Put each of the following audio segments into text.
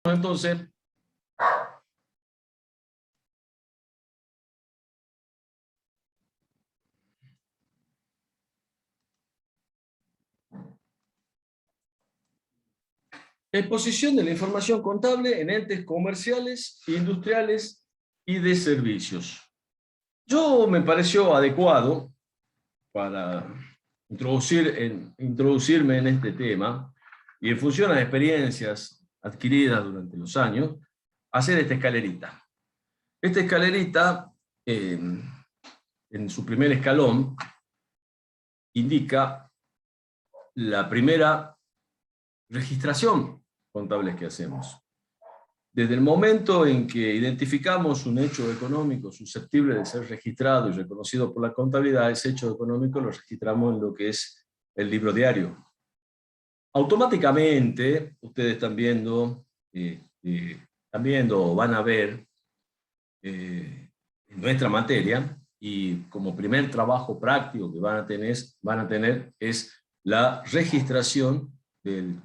Entonces, exposición de la información contable en entes comerciales, industriales y de servicios. Me pareció adecuado para introducirme en este tema y en función a las experiencias adquiridas durante los años, hacer esta escalerita. Esta escalerita, en su primer escalón, indica la primera registración contable que hacemos. Desde el momento en que identificamos un hecho económico susceptible de ser registrado y reconocido por la contabilidad, ese hecho económico lo registramos en lo que es el libro diario. Automáticamente, ustedes están viendo o van a ver en nuestra materia, y como primer trabajo práctico que van a tener es la registración de un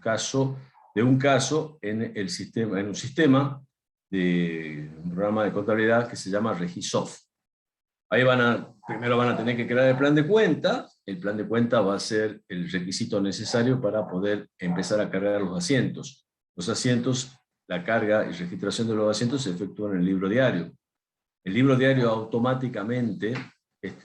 caso en un sistema de un programa de contabilidad que se llama Regisoft. Ahí primero van a tener que crear el plan de cuenta. El plan de cuenta va a ser el requisito necesario para poder empezar a cargar los asientos. Los asientos, la carga y registración de los asientos se efectúan en el libro diario. El libro diario automáticamente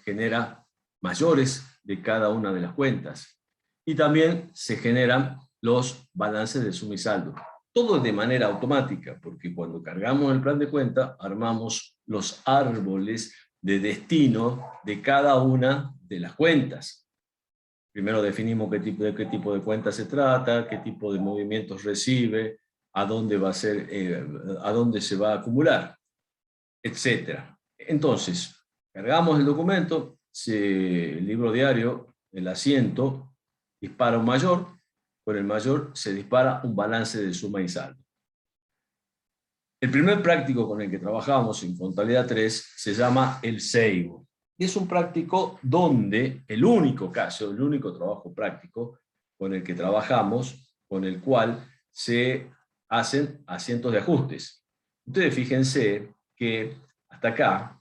genera mayores de cada una de las cuentas. Y también se generan los balances de suma y saldo. Todo de manera automática, porque cuando cargamos el plan de cuenta, armamos los árboles de destino de cada una de las cuentas. Primero definimos qué tipo de cuenta se trata, qué tipo de movimientos recibe, a dónde se va a acumular, etc. Entonces, cargamos el documento, el libro diario, el asiento, dispara un mayor, con el mayor se dispara un balance de suma y saldo. El primer práctico con el que trabajamos en Contabilidad 3 se llama el Seibo. Y es un práctico donde el único trabajo práctico con el que trabajamos, con el cual se hacen asientos de ajustes. Ustedes fíjense que hasta acá,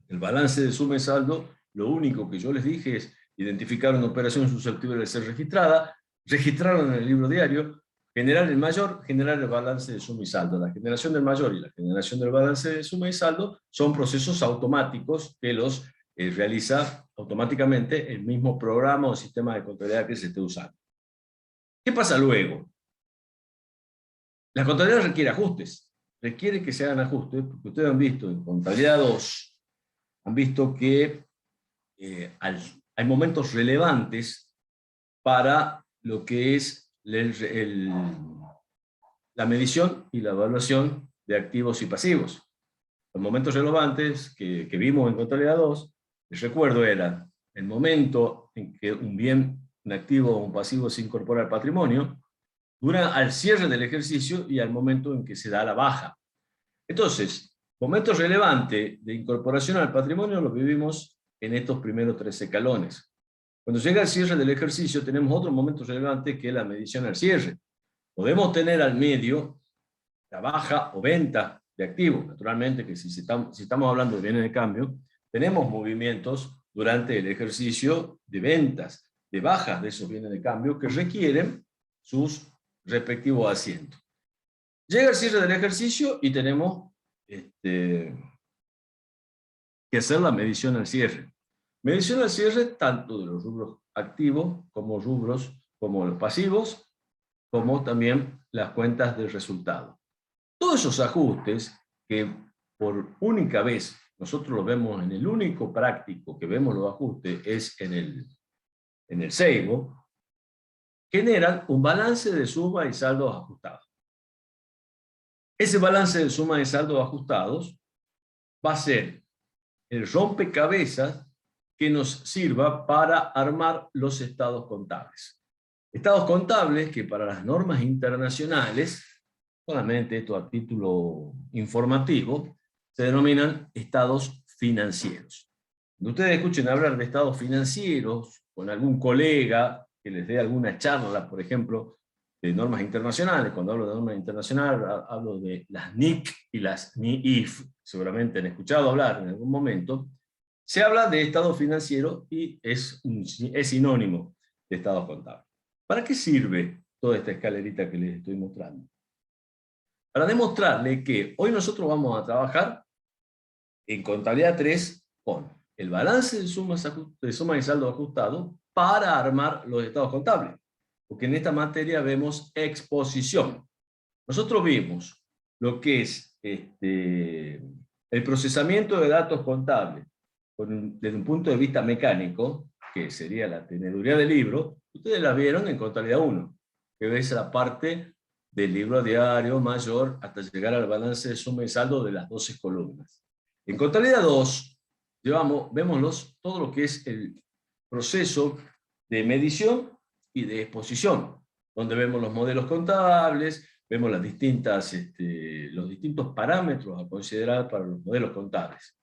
el balance de suma y saldo, lo único que yo les dije es identificar una operación susceptible de ser registrada, registrarla en el libro diario, generar el mayor, generar el balance de suma y saldo. La generación del mayor y la generación del balance de suma y saldo son procesos automáticos que los realiza automáticamente el mismo programa o sistema de contabilidad que se esté usando. ¿Qué pasa luego? La contabilidad requiere ajustes, requiere que se hagan ajustes, porque ustedes han visto en Contabilidad 2, han visto que hay momentos relevantes para lo que es la medición y la evaluación de activos y pasivos. Los momentos relevantes que vimos en Contabilidad 2, les recuerdo, era el momento en que un activo o un pasivo se incorpora al patrimonio, dura al cierre del ejercicio y al momento en que se da la baja. Entonces, momentos relevantes de incorporación al patrimonio los vivimos en estos primeros 3 escalones. Cuando llega el cierre del ejercicio, tenemos otro momento relevante que es la medición al cierre. Podemos tener al medio la baja o venta de activos. Naturalmente que si estamos hablando de bienes de cambio, tenemos movimientos durante el ejercicio de ventas, de bajas de esos bienes de cambio que requieren sus respectivos asientos. Llega el cierre del ejercicio y tenemos que hacer la medición al cierre. Medición al cierre tanto de los rubros activos como los pasivos, como también las cuentas de resultado. Todos esos ajustes que por única vez nosotros los vemos en el único práctico que vemos los ajustes es en el Seibo, generan un balance de suma y saldos ajustados. Ese balance de suma y saldos ajustados va a ser el rompecabezas que nos sirva para armar los estados contables. Estados contables que para las normas internacionales, solamente esto a título informativo, se denominan estados financieros. Cuando ustedes escuchen hablar de estados financieros con algún colega que les dé alguna charla, por ejemplo, de normas internacionales. Cuando hablo de normas internacionales, hablo de las NIC y las NIIF, seguramente han escuchado hablar en algún momento. Se habla de estado financiero y es sinónimo de estado contable. ¿Para qué sirve toda esta escalerita que les estoy mostrando? Para demostrarle que hoy nosotros vamos a trabajar en contabilidad 3 con el balance de suma y saldo ajustado para armar los estados contables. Porque en esta materia vemos exposición. Nosotros vimos lo que es el procesamiento de datos contables desde un punto de vista mecánico, que sería la teneduría del libro. Ustedes la vieron en contabilidad 1, que es la parte del libro diario mayor hasta llegar al balance de suma y saldo de las 12 columnas. En contabilidad 2 vemos todo lo que es el proceso de medición y de exposición, donde vemos los modelos contables, vemos los distintos parámetros a considerar para los modelos contables.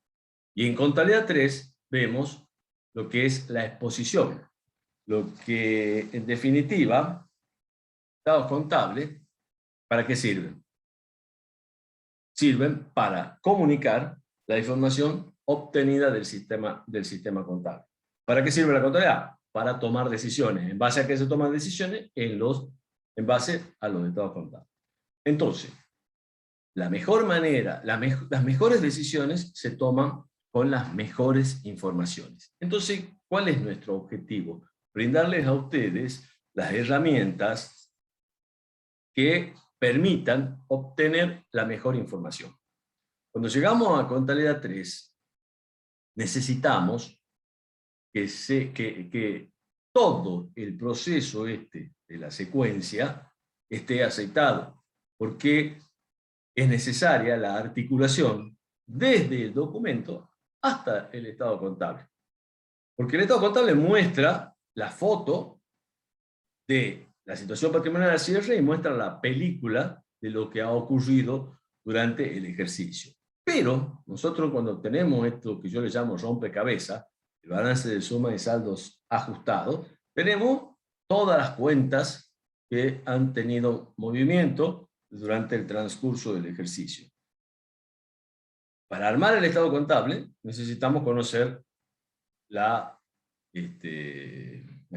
Y en contabilidad 3 vemos lo que es la exposición, lo que en definitiva, estados contables, ¿para qué sirven? Sirven para comunicar la información obtenida del sistema contable. ¿Para qué sirve la contabilidad? Para tomar decisiones. ¿En base a qué se toman decisiones? En base a los estados contables. Entonces, la mejor manera, las mejores decisiones se toman con las mejores informaciones. Entonces, ¿cuál es nuestro objetivo? Brindarles a ustedes las herramientas que permitan obtener la mejor información. Cuando llegamos a contabilidad 3, necesitamos que todo el proceso de la secuencia esté aceitado, porque es necesaria la articulación desde el documento hasta el estado contable. Porque el estado contable muestra la foto de la situación patrimonial al cierre y muestra la película de lo que ha ocurrido durante el ejercicio. Pero nosotros cuando tenemos esto que yo le llamo rompecabezas, el balance de suma y saldos ajustado, tenemos todas las cuentas que han tenido movimiento durante el transcurso del ejercicio. Para armar el estado contable necesitamos conocer la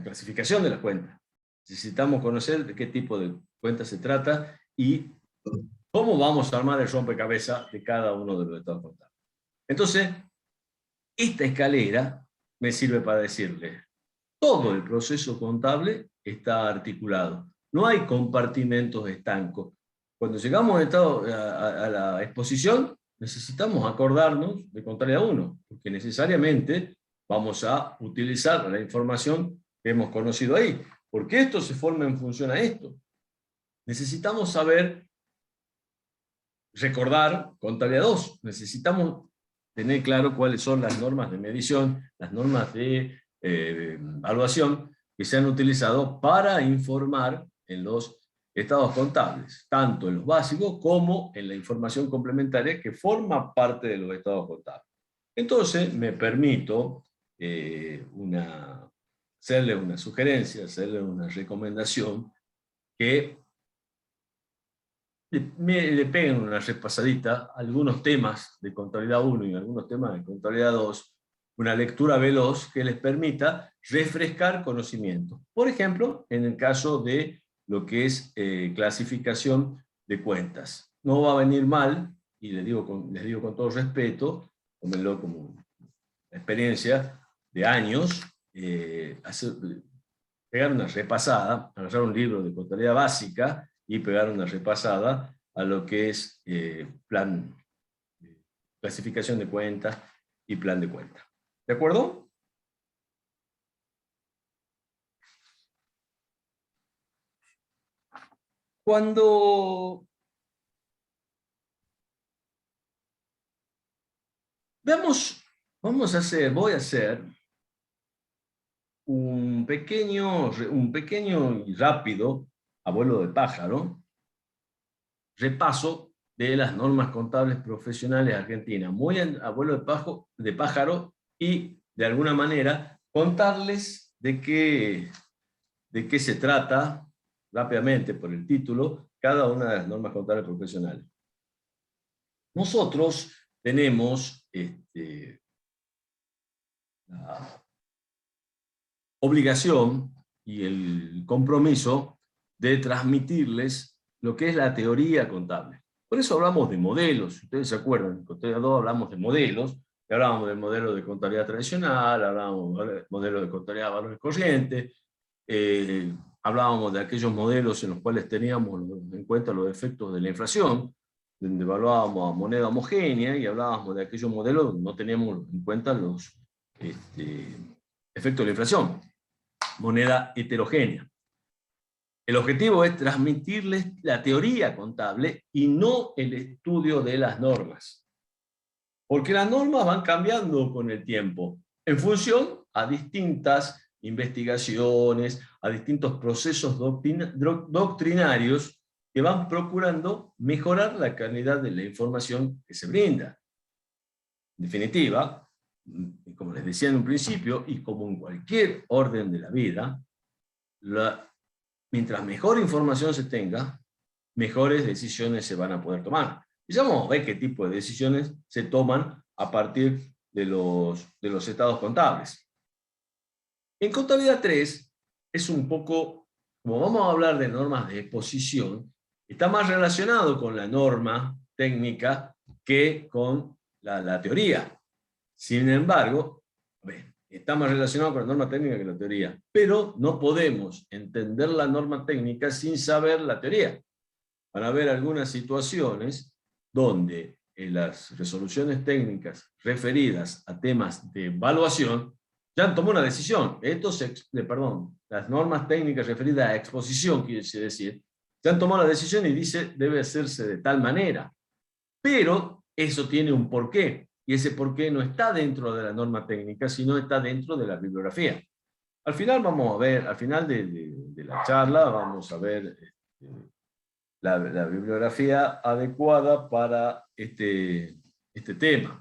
clasificación de las cuentas. Necesitamos conocer de qué tipo de cuentas se trata y cómo vamos a armar el rompecabezas de cada uno de los estados contables. Entonces, esta escalera me sirve para decirles, todo el proceso contable está articulado. No hay compartimentos estancos. Cuando llegamos a la exposición, necesitamos acordarnos de contabilidad 1, porque necesariamente vamos a utilizar la información que hemos conocido ahí. Porque esto se forma en función a esto. Necesitamos saber, recordar contabilidad 2. Necesitamos tener claro cuáles son las normas de medición, las normas de evaluación que se han utilizado para informar en los estados contables, tanto en los básicos como en la información complementaria que forma parte de los estados contables. Entonces me permito hacerle una sugerencia, hacerle una recomendación que le peguen una repasadita a algunos temas de contabilidad 1 y algunos temas de contabilidad 2, una lectura veloz que les permita refrescar conocimiento. Por ejemplo, en el caso de lo que es clasificación de cuentas. No va a venir mal, y les digo con todo respeto, tómenlo como una experiencia de años, pegar una repasada, agarrar un libro de contabilidad básica y pegar una repasada a lo que es clasificación de cuentas y plan de cuentas. ¿De acuerdo? Cuando voy a hacer un pequeño y rápido, abuelo de pájaro, repaso de las normas contables profesionales argentinas. Muy abuelo de pájaro y, de alguna manera, contarles de qué se trata rápidamente por el título cada una de las normas contables profesionales. Nosotros tenemos la obligación y el compromiso de transmitirles lo que es la teoría contable. Por eso hablamos de modelos. Ustedes se acuerdan, en Contabilidad 2 hablamos de modelos, hablábamos del modelo de contabilidad tradicional, hablábamos del modelo de contabilidad de valores corrientes, hablábamos de aquellos modelos en los cuales teníamos en cuenta los efectos de la inflación, donde evaluábamos a moneda homogénea, y hablábamos de aquellos modelos donde no teníamos en cuenta los efectos de la inflación, moneda heterogénea. El objetivo es transmitirles la teoría contable y no el estudio de las normas. Porque las normas van cambiando con el tiempo, en función a distintas investigaciones, a distintos procesos doctrinarios que van procurando mejorar la calidad de la información que se brinda. En definitiva, como les decía en un principio, y como en cualquier orden de la vida, mientras mejor información se tenga, mejores decisiones se van a poder tomar. Y ya vamos a ver qué tipo de decisiones se toman a partir de los estados contables. En Contabilidad 3 es un poco, como vamos a hablar de normas de exposición, está más relacionado con la norma técnica que con la teoría. Sin embargo, está más relacionado con la norma técnica que la teoría, pero no podemos entender la norma técnica sin saber la teoría. Van a haber algunas situaciones donde en las resoluciones técnicas referidas a temas de evaluación ya han tomado una decisión. Las normas técnicas referidas a exposición, quiere decir, ya han tomado la decisión y dice debe hacerse de tal manera. Pero eso tiene un porqué, y ese porqué no está dentro de la norma técnica, sino está dentro de la bibliografía. Al final vamos a ver, al final de la charla vamos a ver la bibliografía adecuada para este tema.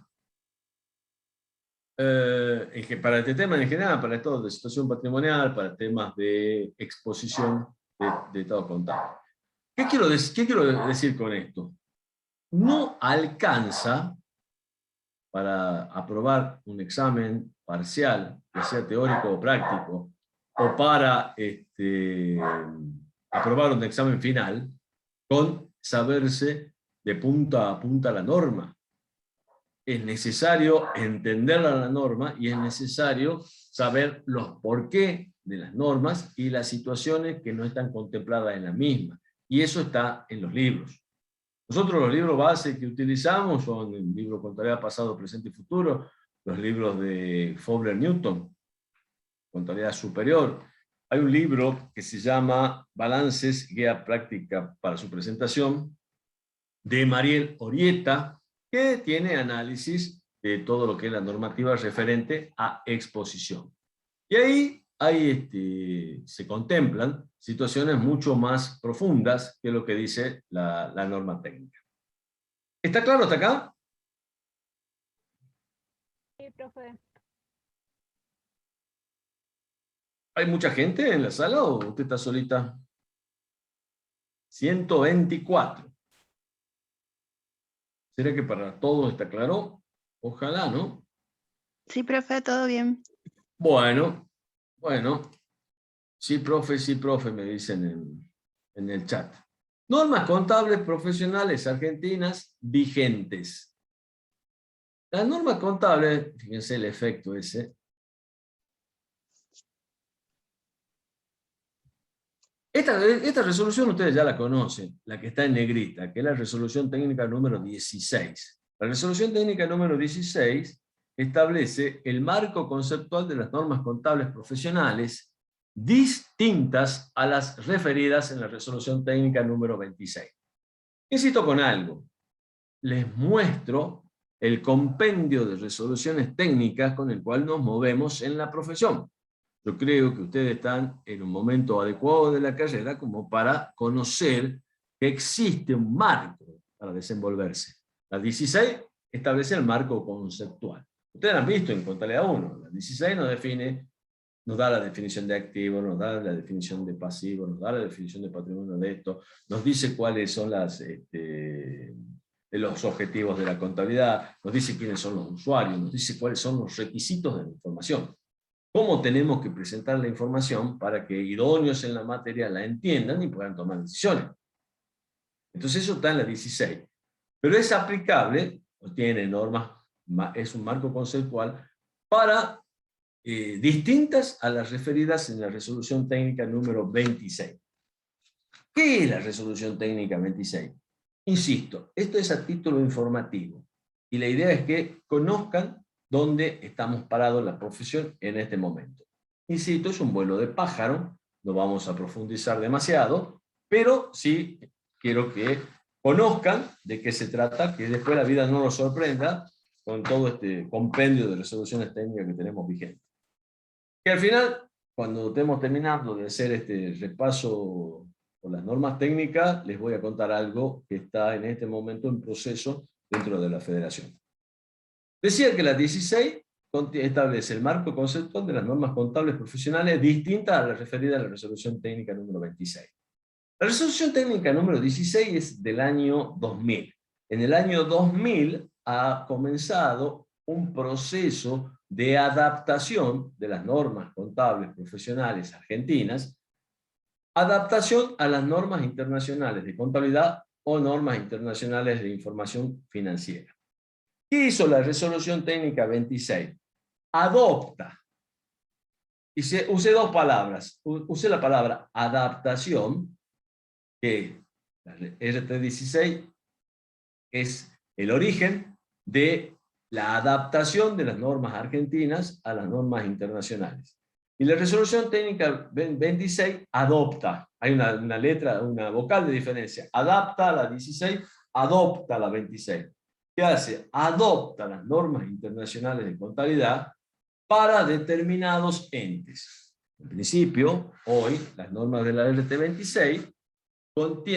Para este tema en general, para todo de situación patrimonial, para temas de exposición de estado contable. ¿Qué quiero decir con esto? No alcanza para aprobar un examen parcial, ya sea teórico o práctico, o para aprobar un examen final, con saberse de punta a punta la norma. Es necesario entender la norma y es necesario saber los porqué de las normas y las situaciones que no están contempladas en la misma. Y eso está en los libros. Nosotros los libros base que utilizamos son el libro Contabilidad Pasado, Presente y Futuro, los libros de Fowler-Newton, Contabilidad Superior. Hay un libro que se llama Balances, Guía Práctica para su Presentación, de Mariel Orieta, que tiene análisis de todo lo que es la normativa referente a exposición. Y ahí se contemplan situaciones mucho más profundas que lo que dice la norma técnica. ¿Está claro hasta acá? Sí, profe. ¿Hay mucha gente en la sala o usted está solita? 124. ¿Será que para todos está claro? Ojalá, ¿no? Sí, profe, todo bien. Bueno. Sí, profe, me dicen en el chat. Normas contables profesionales argentinas vigentes. Las normas contables, fíjense el efecto ese. Esta resolución ustedes ya la conocen, la que está en negrita, que es la resolución técnica número 16. La resolución técnica número 16 establece el marco conceptual de las normas contables profesionales distintas a las referidas en la resolución técnica número 26. Insisto con algo, les muestro el compendio de resoluciones técnicas con el cual nos movemos en la profesión. Yo creo que ustedes están en un momento adecuado de la carrera como para conocer que existe un marco para desenvolverse. La 16 establece el marco conceptual. Ustedes han visto en Contabilidad 1, la 16 nos define nos da la definición de activo, nos da la definición de pasivo, nos da la definición de patrimonio neto, nos dice cuáles son los objetivos de la contabilidad, nos dice quiénes son los usuarios, nos dice cuáles son los requisitos de la información. Cómo tenemos que presentar la información para que idóneos en la materia la entiendan y puedan tomar decisiones. Entonces eso está en la 16. Pero es aplicable, tiene normas, es un marco conceptual para distintas a las referidas en la resolución técnica número 26. ¿Qué es la resolución técnica 26? Insisto, esto es a título informativo, y la idea es que conozcan dónde estamos parados en la profesión en este momento. Insisto, es un vuelo de pájaro, no vamos a profundizar demasiado, pero sí quiero que conozcan de qué se trata, que después la vida no nos sorprenda con todo este compendio de resoluciones técnicas que tenemos vigentes. Que al final, cuando estemos terminando de hacer este repaso por las normas técnicas, les voy a contar algo que está en este momento en proceso dentro de la Federación. Decía que la 16 establece el marco conceptual de las normas contables profesionales distintas a la referida a la resolución técnica número 26. La resolución técnica número 16 es del año 2000. En el año 2000 ha comenzado un proceso de adaptación de las normas contables profesionales argentinas, adaptación a las normas internacionales de contabilidad o normas internacionales de información financiera. ¿Qué hizo la resolución técnica 26? Adopta, y usé dos palabras, usé la palabra adaptación, que la RT16 es el origen de la adaptación de las normas argentinas a las normas internacionales. Y la resolución técnica 26 adopta, hay una letra, una vocal de diferencia, adapta a la 16, adopta a la 26. ¿Qué hace? Adopta las normas internacionales de contabilidad para determinados entes. En principio, hoy, las normas de la RT26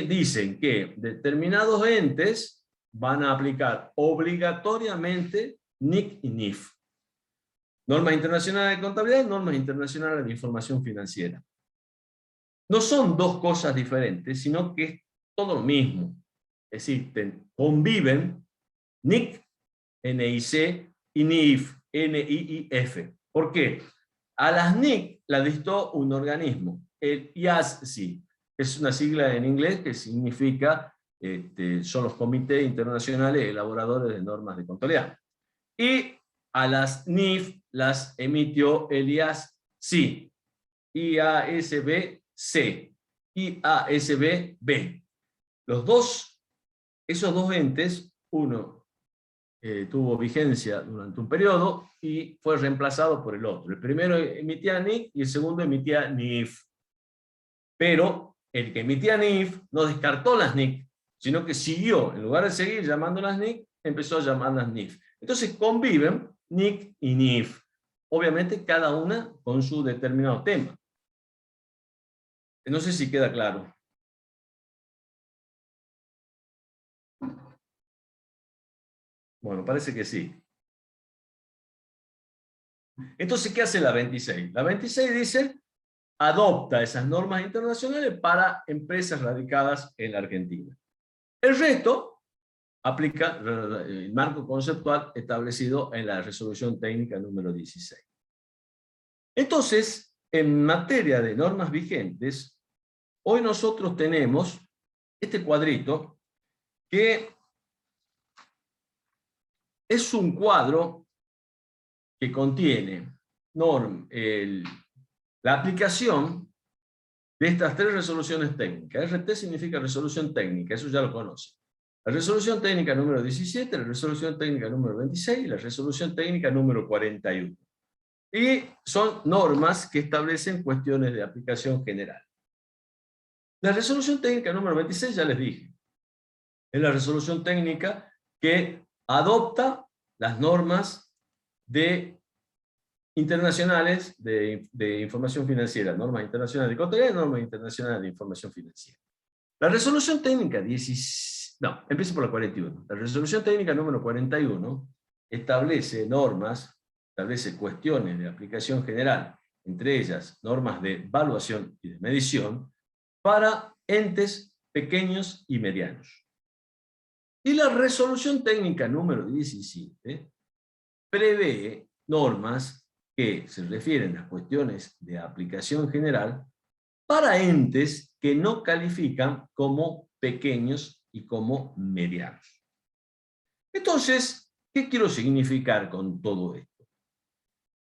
dicen que determinados entes van a aplicar obligatoriamente NIC y NIF. Normas internacionales de contabilidad y normas internacionales de información financiera. No son dos cosas diferentes, sino que es todo lo mismo. Existen, conviven NIC, NIC y NIF, NIIF. ¿Por qué? A las NIC la dictó un organismo, el IASSI. Es una sigla en inglés que significa, son los comités internacionales elaboradores de normas de contabilidad. Y a las NIF las emitió el IASC, IASB-C, IASB-B. Esos dos entes, uno tuvo vigencia durante un periodo y fue reemplazado por el otro. El primero emitía NIC y el segundo emitía NIF. Pero el que emitía NIF no descartó las NIC, sino que siguió, en lugar de seguir llamando las NIC, empezó a llamarlas NIF. Entonces conviven NIC y NIF. Obviamente cada una con su determinado tema. No sé si queda claro. Bueno, parece que sí. Entonces, ¿qué hace la 26? La 26 dice, adopta esas normas internacionales para empresas radicadas en la Argentina. El resto aplica el marco conceptual establecido en la resolución técnica número 16. Entonces, en materia de normas vigentes, hoy nosotros tenemos este cuadrito que es un cuadro que contiene la aplicación de estas tres resoluciones técnicas. RT significa resolución técnica, eso ya lo conocen. La resolución técnica número 17, la resolución técnica número 26 y la resolución técnica número 41. Y son normas que establecen cuestiones de aplicación general. La resolución técnica número 26 ya les dije. Es la resolución técnica que adopta las normas internacionales de información financiera, normas internacionales de contabilidad y normas internacionales de información financiera. La resolución técnica empiezo por la 41. La resolución técnica número 41 establece normas, establece cuestiones de aplicación general entre ellas normas de evaluación y de medición, para entes pequeños y medianos. Y la resolución técnica número 17 prevé normas que se refieren a cuestiones de aplicación general para entes que no califican como pequeños y como medianos. Entonces, ¿qué quiero significar con todo esto?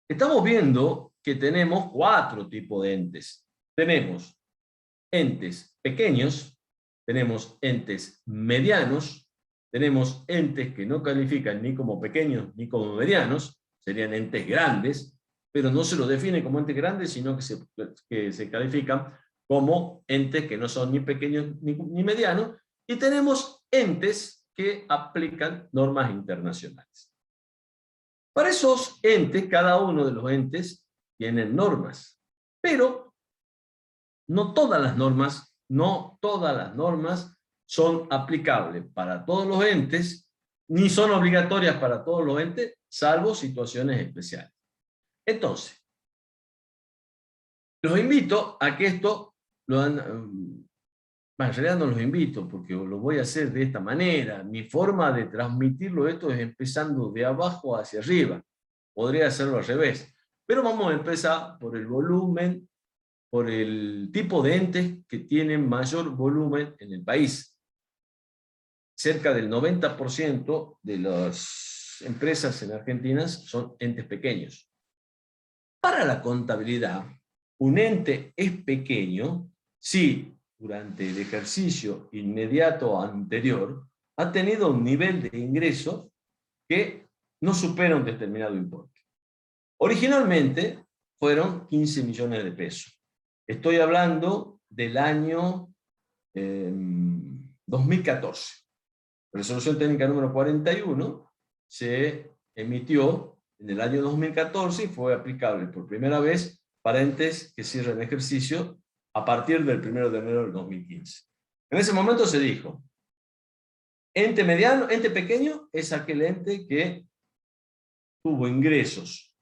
Estamos viendo que tenemos 4 tipos de entes. Tenemos entes pequeños, tenemos entes medianos, tenemos entes que no califican ni como pequeños ni como medianos, serían entes grandes, pero no se los define como entes grandes, sino que se califican como entes que no son ni pequeños ni medianos, y tenemos entes que aplican normas internacionales. Para esos entes, cada uno de los entes tienen normas, pero no todas las normas son aplicables para todos los entes, ni son obligatorias para todos los entes, salvo situaciones especiales. Entonces, los invito a que esto en realidad no los invito, porque lo voy a hacer de esta manera. Mi forma de transmitirlo esto es empezando de abajo hacia arriba. Podría hacerlo al revés. Pero vamos a empezar por el volumen, por el tipo de entes que tienen mayor volumen en el país. Cerca del 90% de las empresas en Argentina son entes pequeños. Para la contabilidad, un ente es pequeño si durante el ejercicio inmediato anterior ha tenido un nivel de ingreso que no supera un determinado importe. Originalmente fueron 15 millones de pesos. Estoy hablando del año 2014. La resolución técnica número 41 se emitió en el año 2014 y fue aplicable por primera vez para entes que cierran ejercicio a partir del 1 de enero del 2015. En ese momento se dijo, ente mediano, ente pequeño es aquel ente que tuvo ingresos,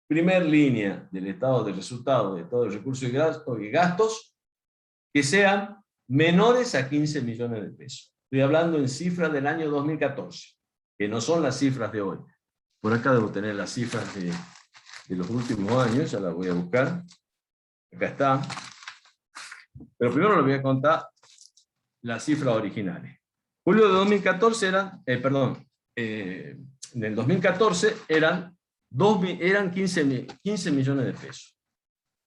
primer línea del estado de resultados, del estado de recursos y gastos, que sean menores a 15 millones de pesos. Estoy hablando en cifras del año 2014, que no son las cifras de hoy. Por acá debo tener las cifras de los últimos años, ya las voy a buscar. Acá está. Pero primero les voy a contar las cifras originales. Julio de 2014 eran, en el 2014 eran 15 millones de pesos.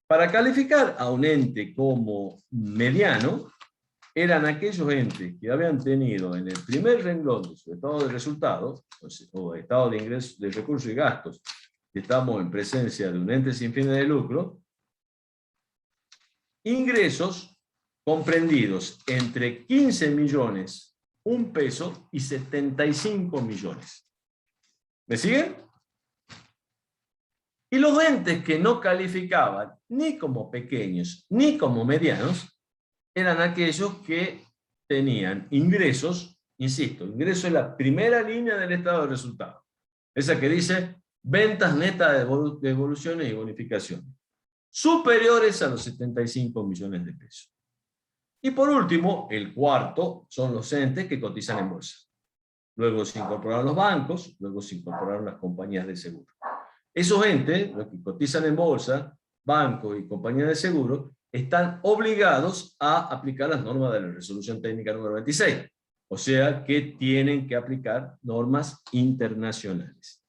Para calificar a un ente como mediano, eran aquellos entes que habían tenido en el primer renglón de su estado de resultados, o estado de ingresos, de recursos y gastos, que estamos en presencia de un ente sin fines de lucro, ingresos comprendidos entre 15 millones, 1 peso y 75 millones. ¿Me siguen? Y los entes que no calificaban ni como pequeños ni como medianos eran aquellos que tenían ingresos, insisto, ingreso es la primera línea del estado de resultados, esa que dice ventas netas de devoluciones y bonificaciones, superiores a los 75 millones de pesos. Y por último, el cuarto son los entes que cotizan en bolsa. Luego se incorporaron los bancos, luego se incorporaron las compañías de seguro. Esos entes, los que cotizan en bolsa, bancos y compañías de seguro, están obligados a aplicar las normas de la resolución técnica número 26. O sea que tienen que aplicar normas internacionales.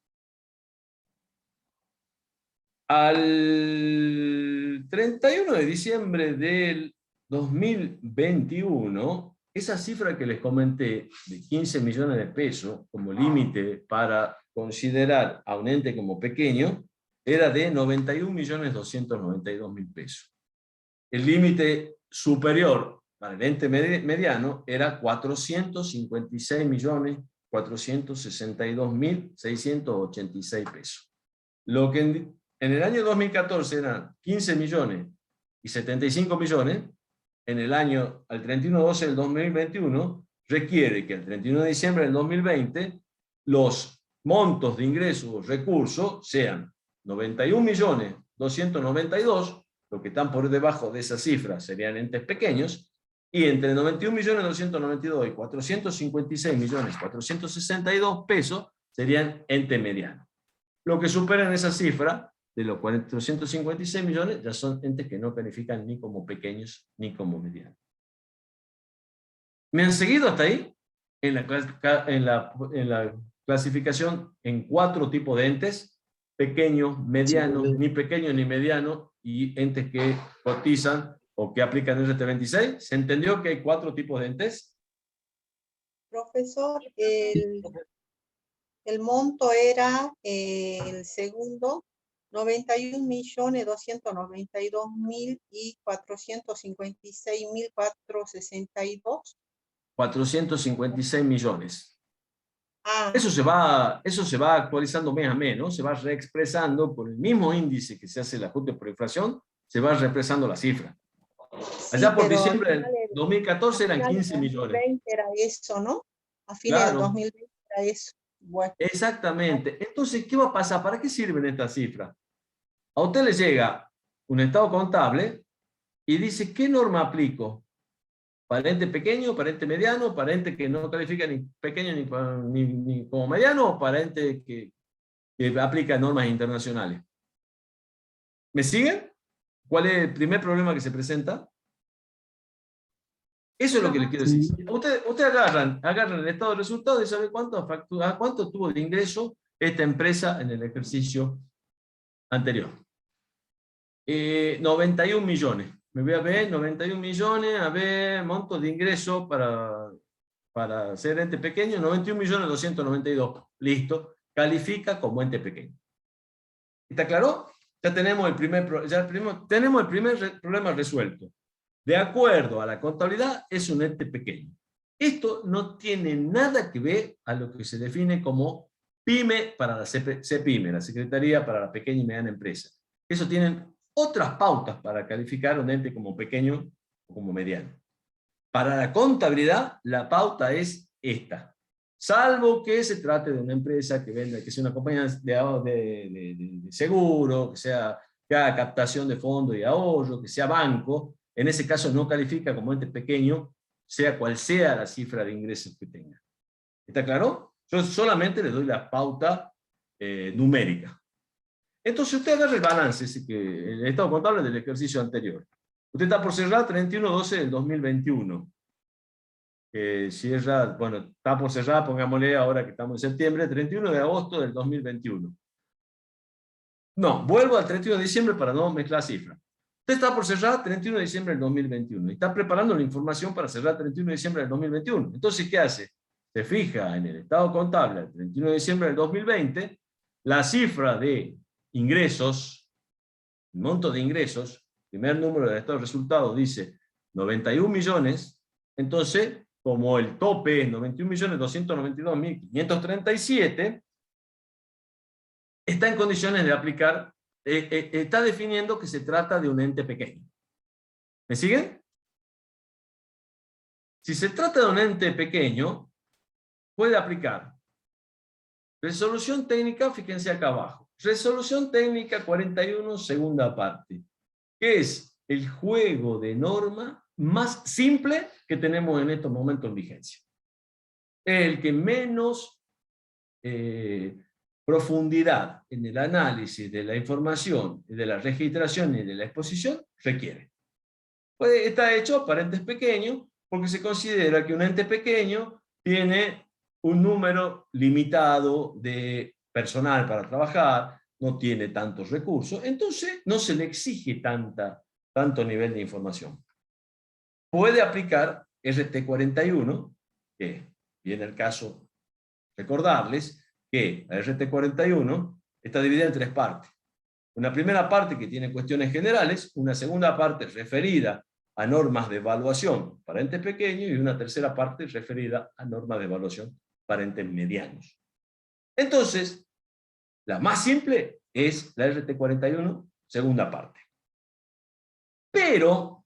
Al 31 de diciembre del 2021, esa cifra que les comenté de 15 millones de pesos como límite para considerar a un ente como pequeño era de 91.292.000 pesos. El límite superior para el ente mediano era 456.462.686 pesos. Lo que en el año 2014 eran 15 millones y 75 millones, en el año, al 31/12 del 2021, requiere que al 31 de diciembre del 2020 los montos de ingresos o recursos sean 91 millones 292, los que están por debajo de esa cifra serían entes pequeños, y entre 91.292.000 y 456.462 pesos serían ente mediano. Lo que superan esa cifra, de los 456 millones, ya son entes que no califican ni como pequeños ni como medianos. ¿Me han seguido hasta ahí? En la clasificación en 4 tipos de entes: pequeños, medianos, Sí. ni pequeños ni medianos, y entes que cotizan o que aplican el RT26. ¿Se entendió que hay 4 tipos de entes? Profesor, el monto era el segundo, 91.292.000 y 456.462. 456 millones. Ah, Eso se va actualizando mes a mes, ¿no? Se va reexpresando por el mismo índice que se hace el ajuste por inflación, se va reexpresando la cifra. sí, Allá por pero diciembre al del final 2014 eran del 15 millones. 2020 era eso, ¿no? A fines del Claro, 2020 era eso. Bueno, exactamente. Entonces, ¿qué va a pasar? ¿Para qué sirven estas cifras? A usted le llega un estado contable y dice, ¿qué norma aplico? ¿Para ente pequeño, para ente mediano, para ente que no califica ni pequeño ni como mediano, o para ente que aplica normas internacionales? ¿Me siguen? ¿Cuál es el primer problema que se presenta? Eso es lo que le quiero decir. Usted agarran el estado de resultados y sabe cuánto tuvo de ingreso esta empresa en el ejercicio anterior. 91 millones. Me voy a ver, 91 millones, a ver, monto de ingreso para ser ente pequeño, 91.292.000. Listo, califica como ente pequeño. ¿Está claro? Ya tenemos el primer problema resuelto. De acuerdo a la contabilidad, es un ente pequeño. Esto no tiene nada que ver a lo que se define como PYME para la CPYME, la Secretaría para la Pequeña y Mediana Empresa. Eso tienen otras pautas para calificar un ente como pequeño o como mediano. Para la contabilidad, la pauta es esta. Salvo que se trate de una empresa que venda, que sea una compañía de seguro, que haga captación de fondos y ahorro, que sea banco. En ese caso no califica como ente pequeño, sea cual sea la cifra de ingresos que tenga. ¿Está claro? Yo solamente le doy la pauta numérica. Entonces usted agarra el balance, el estado contable del ejercicio anterior. Usted está por cerrar 31/12 del 2021. Cierra, bueno, está por cerrar, pongámosle ahora que estamos en septiembre, 31 de agosto del 2021. No, vuelvo al 31 de diciembre para no mezclar cifras. Usted está por cerrar 31 de diciembre del 2021 y está preparando la información para cerrar 31 de diciembre del 2021. Entonces, ¿qué hace? Se fija en el estado contable del 31 de diciembre del 2020, la cifra de ingresos, el monto de ingresos, primer número del estado de resultados dice 91 millones, entonces, como el tope es 91.292.537, está en condiciones de aplicar, está definiendo que se trata de un ente pequeño. ¿Me siguen? Si se trata de un ente pequeño, puede aplicar resolución técnica, fíjense acá abajo, resolución técnica 41, segunda parte, que es el juego de norma más simple que tenemos en estos momentos en vigencia. El que menos profundidad en el análisis de la información, de la registración y de la exposición requiere. Está hecho para entes pequeños porque se considera que un ente pequeño tiene un número limitado de personal para trabajar, no tiene tantos recursos, entonces no se le exige tanto nivel de información. Puede aplicar RT41, que viene el caso recordarles que la RT41 está dividida en 3 partes. Una primera parte que tiene cuestiones generales, una segunda parte referida a normas de evaluación para entes pequeños y una tercera parte referida a normas de evaluación para entes medianos. Entonces, la más simple es la RT41, segunda parte. Pero,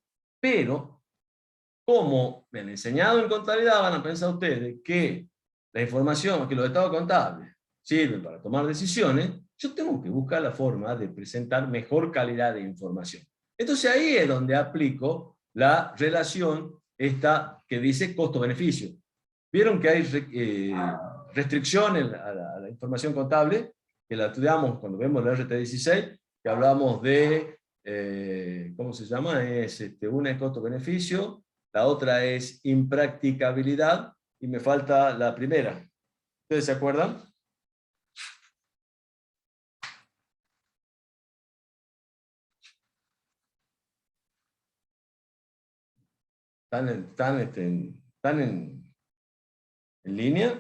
como me han enseñado en contabilidad, van a pensar ustedes que la información, que los estados contables sirven para tomar decisiones, yo tengo que buscar la forma de presentar mejor calidad de información. Entonces ahí es donde aplico la relación esta que dice costo-beneficio. ¿Vieron que hay restricciones a la información contable? Que la estudiamos cuando vemos la RT16, que hablamos de, ¿cómo se llama? Una es costo-beneficio, la otra es impracticabilidad, y me falta la primera. ¿Ustedes se acuerdan? ¿Están en línea?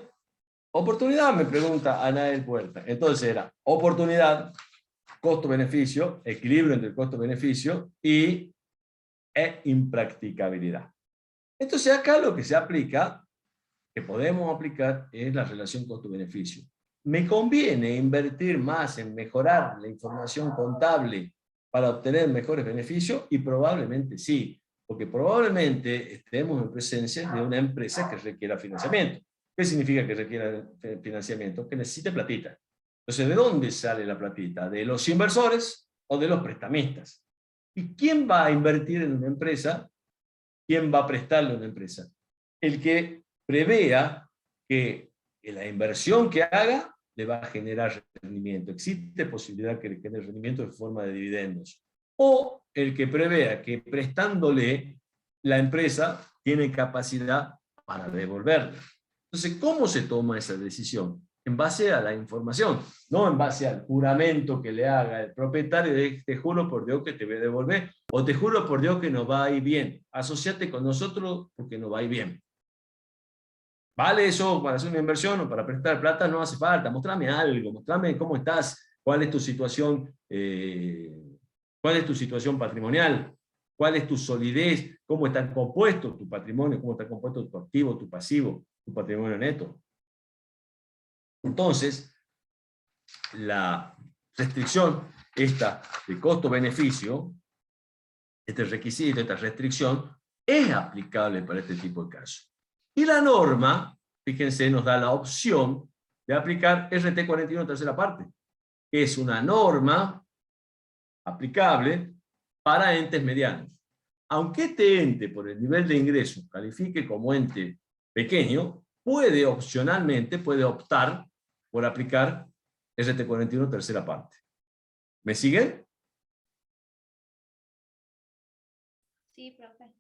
Oportunidad, me pregunta Anael Puerta. Entonces era oportunidad, costo-beneficio, equilibrio entre el costo-beneficio e impracticabilidad. Entonces acá lo que se aplica, que podemos aplicar, es la relación costo-beneficio. ¿Me conviene invertir más en mejorar la información contable para obtener mejores beneficios? Y probablemente sí, porque probablemente estemos en presencia de una empresa que requiera financiamiento. ¿Qué significa que requiera financiamiento? Que necesite platita. Entonces, ¿de dónde sale la platita? ¿De los inversores o de los prestamistas? ¿Y quién va a invertir en una empresa? ¿Quién va a prestarle a una empresa? El que prevea que la inversión que haga le va a generar rendimiento. Existe posibilidad que le genere rendimiento en forma de dividendos. O el que prevea que prestándole la empresa tiene capacidad para devolverla. Entonces, ¿cómo se toma esa decisión? En base a la información, no en base al juramento que le haga el propietario de te juro por Dios que te voy a devolver, o te juro por Dios que nos va a ir bien. Asociate con nosotros porque nos va a ir bien. ¿Vale eso para hacer una inversión o para prestar plata? No hace falta. Mostrame algo, mostrame cómo estás, cuál es tu situación, cuál es tu situación patrimonial, cuál es tu solidez, cómo están compuestos tu patrimonio, cómo está compuesto tu activo, tu pasivo, tu patrimonio neto. Entonces, la restricción esta de costo-beneficio, este requisito, esta restricción, es aplicable para este tipo de casos. Y la norma, fíjense, nos da la opción de aplicar RT41 tercera parte, que es una norma aplicable para entes medianos. Aunque este ente, por el nivel de ingreso, califique como ente pequeño, puede opcionalmente, puede optar por aplicar RT41 tercera parte. ¿Me siguen? Sí, profe.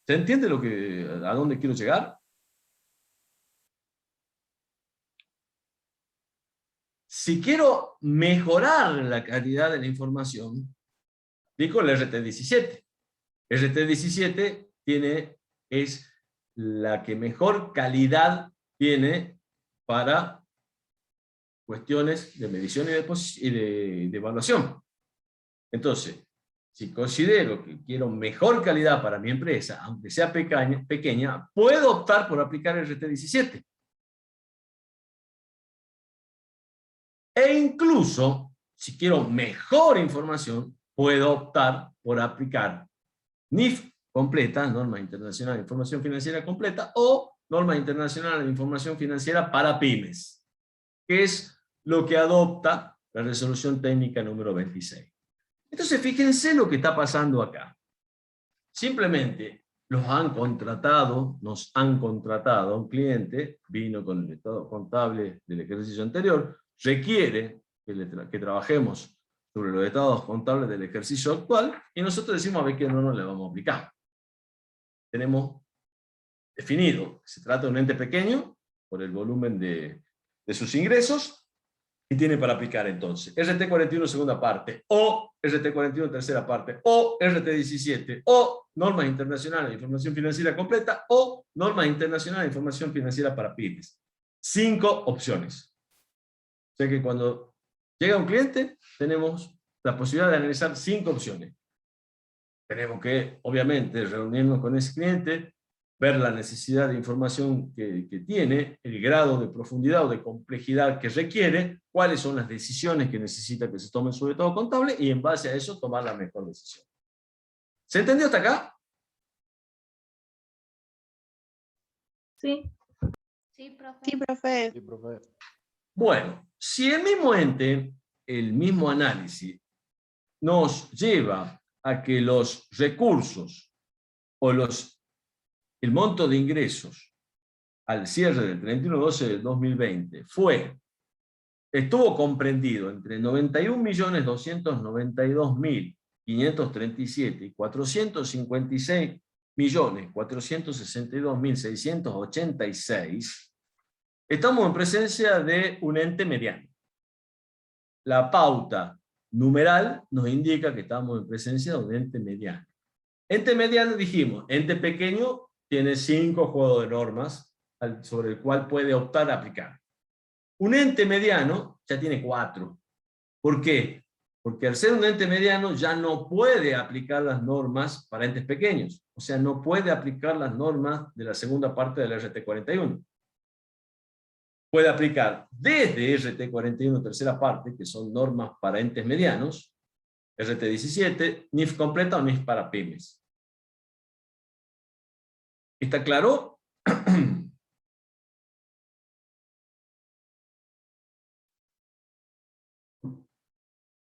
¿Se entiende a dónde quiero llegar? Si quiero mejorar la calidad de la información, digo el RT17. RT17 es la que mejor calidad tiene para cuestiones de medición y de evaluación. Entonces, si considero que quiero mejor calidad para mi empresa, aunque sea pequeña, puedo optar por aplicar el RT17. E incluso, si quiero mejor información, puedo optar por aplicar NIF completa, Norma Internacional de Información Financiera completa, o Norma Internacional de Información Financiera para pymes, que es lo que adopta la resolución técnica número 26. Entonces, fíjense lo que está pasando acá. Simplemente nos han contratado, un cliente, vino con el estado contable del ejercicio anterior, requiere que trabajemos sobre los estados contables del ejercicio actual, y nosotros decimos a ver qué no le vamos a aplicar. Tenemos definido que se trata de un ente pequeño, por el volumen de sus ingresos, y tiene para aplicar entonces RT41 segunda parte, o RT41 tercera parte, o RT17, o normas internacionales de información financiera completa, o normas internacionales de información financiera para pymes. 5 opciones. O sea que cuando llega un cliente, tenemos la posibilidad de analizar 5 opciones. Tenemos que, obviamente, reunirnos con ese cliente, ver la necesidad de información que tiene, el grado de profundidad o de complejidad que requiere, cuáles son las decisiones que necesita que se tomen sobre todo contable, y en base a eso tomar la mejor decisión. ¿Se entendió hasta acá? Sí. Sí, profe. Sí, profe. Bueno, si el mismo ente, el mismo análisis, nos lleva a que los recursos o el monto de ingresos al cierre del 31/12 del 2020 estuvo comprendido entre 91.292.537 y 456.462.686, estamos en presencia de un ente mediano. La pauta numeral nos indica que estamos en presencia de un ente mediano. Ente mediano, dijimos, ente pequeño tiene 5 juegos de normas sobre el cual puede optar a aplicar. Un ente mediano ya tiene 4. ¿Por qué? Porque al ser un ente mediano ya no puede aplicar las normas para entes pequeños. O sea, no puede aplicar las normas de la segunda parte del RT41. Puede aplicar desde RT41 tercera parte, que son normas para entes medianos, RT17, NIF completa o NIF para pymes. ¿Está claro?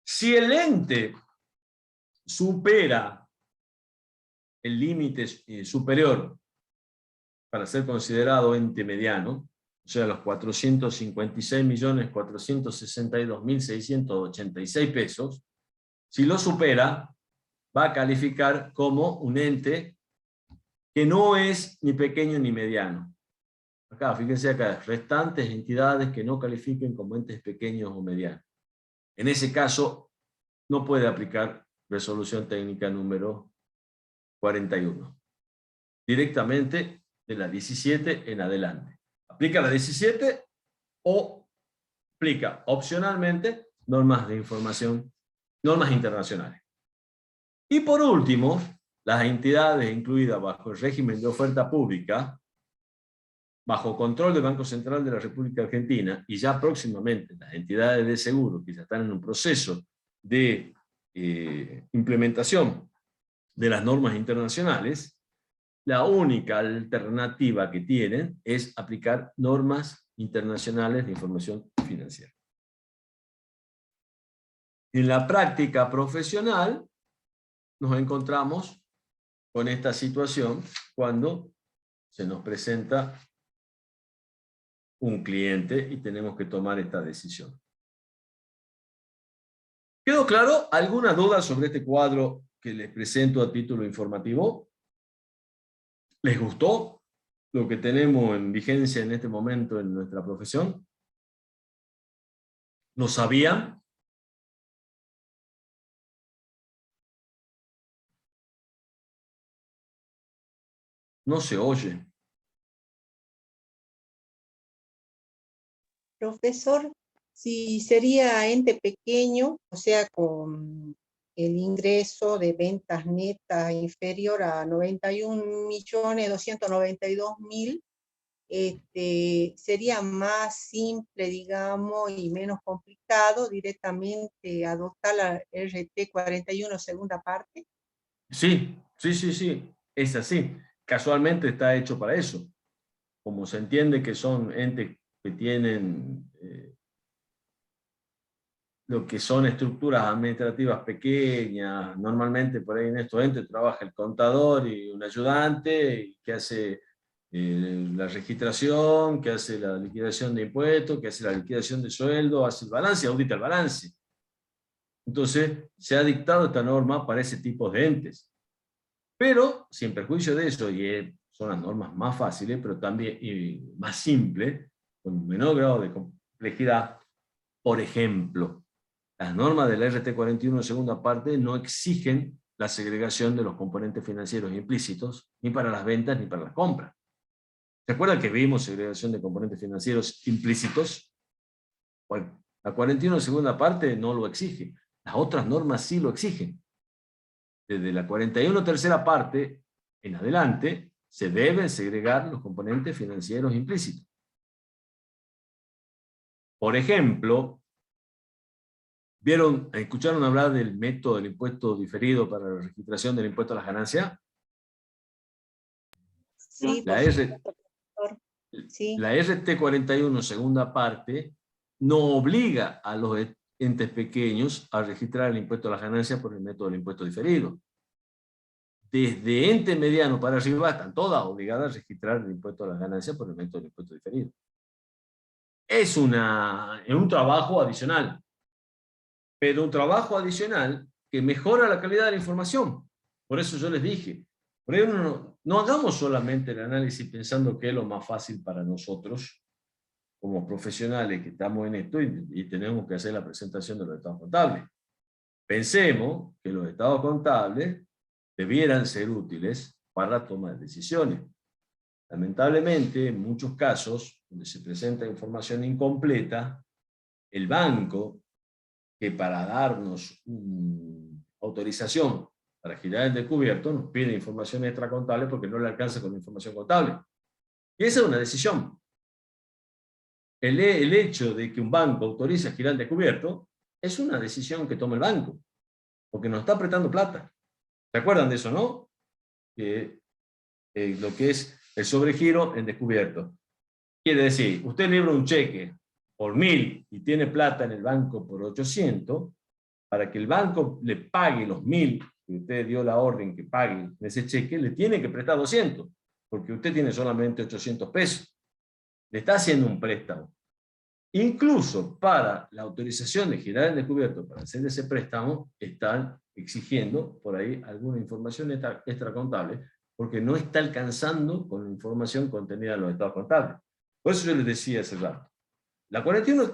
Si el ente supera el límite superior para ser considerado ente mediano, o sea, los 456.462.686 pesos, si lo supera, va a calificar como un ente que no es ni pequeño ni mediano. Acá, fíjense acá, restantes entidades que no califiquen como entes pequeños o medianos. En ese caso, no puede aplicar resolución técnica número 41. Directamente de la 17 en adelante. Aplica la 17 o aplica opcionalmente normas de información, normas internacionales. Y por último, las entidades incluidas bajo el régimen de oferta pública, bajo control del Banco Central de la República Argentina, y ya próximamente las entidades de seguro que ya están en un proceso de implementación de las normas internacionales, la única alternativa que tienen es aplicar normas internacionales de información financiera. En la práctica profesional nos encontramos con esta situación cuando se nos presenta un cliente y tenemos que tomar esta decisión. ¿Quedó claro? ¿Alguna duda sobre este cuadro que les presento a título informativo? ¿Les gustó lo que tenemos en vigencia en este momento en nuestra profesión? ¿Lo sabían? No se oye. Profesor, si sería ente pequeño, o sea, con el ingreso de ventas netas inferior a 91.292.000, sería más simple, digamos, y menos complicado directamente adoptar la RT41 segunda parte. Sí, es así. Casualmente está hecho para eso. Como se entiende que son entes que tienen lo que son estructuras administrativas pequeñas, normalmente por ahí en estos entes trabaja el contador y un ayudante que hace la registración, que hace la liquidación de impuestos, que hace la liquidación de sueldo, hace el balance y audita el balance. Entonces, se ha dictado esta norma para ese tipo de entes. Pero, sin perjuicio de eso, y son las normas más fáciles, pero también más simples, con menor grado de complejidad. Por ejemplo, las normas de la RT41 segunda parte no exigen la segregación de los componentes financieros implícitos, ni para las ventas ni para las compras. ¿Se acuerdan que vimos segregación de componentes financieros implícitos? Bueno, la 41 segunda parte no lo exige. Las otras normas sí lo exigen. Desde la 41 tercera parte en adelante, se deben segregar los componentes financieros implícitos. Por ejemplo, ¿escucharon hablar del método del impuesto diferido para la registración del impuesto a las ganancias? Sí, La, por supuesto, profesor. Sí. la RT41 segunda parte no obliga a los entes pequeños a registrar el impuesto a las ganancias por el método del impuesto diferido. Desde ente mediano para arriba están todas obligadas a registrar el impuesto a las ganancias por el método del impuesto diferido. Es un trabajo adicional, pero un trabajo adicional que mejora la calidad de la información. Por eso yo les dije, por ahí no hagamos solamente el análisis pensando que es lo más fácil para nosotros, como profesionales que estamos en esto y tenemos que hacer la presentación de los estados contables. Pensemos que los estados contables debieran ser útiles para tomar decisiones. Lamentablemente, en muchos casos, donde se presenta información incompleta, el banco, que para darnos autorización para girar el descubierto, nos pide información extracontable porque no le alcanza con la información contable. Y esa es una decisión. El hecho de que un banco autorice a girar el descubierto es una decisión que toma el banco, porque nos está apretando plata. ¿Se acuerdan de eso, no? Que lo que es el sobregiro en descubierto. Quiere decir, usted libra un cheque por 1.000 y tiene plata en el banco por 800, para que el banco le pague los 1.000 que usted dio la orden que pague en ese cheque, le tiene que prestar 200, porque usted tiene solamente 800 pesos. Le está haciendo un préstamo. Incluso para la autorización de girar el descubierto para hacer ese préstamo, están exigiendo por ahí alguna información extracontable, porque no está alcanzando con la información contenida en los estados contables. Por eso yo les decía hace rato. La 41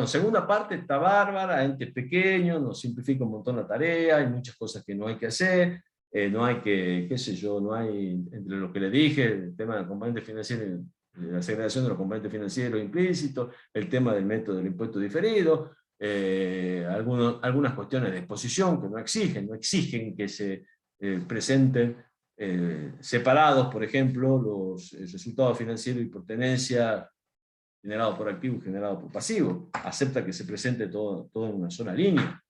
segunda parte está bárbara, entes pequeños, nos simplifica un montón la tarea, hay muchas cosas que no hay que hacer, no hay que, qué sé yo, no hay, entre lo que le dije, el tema del componente financiero, la segregación de los componentes financieros implícitos, el tema del método del impuesto diferido, algunas cuestiones de exposición que no exigen que se presenten separados, por ejemplo, los resultados financieros y por tenencia generado por activo y generado por pasivo. Acepta que se presente todo en una sola línea.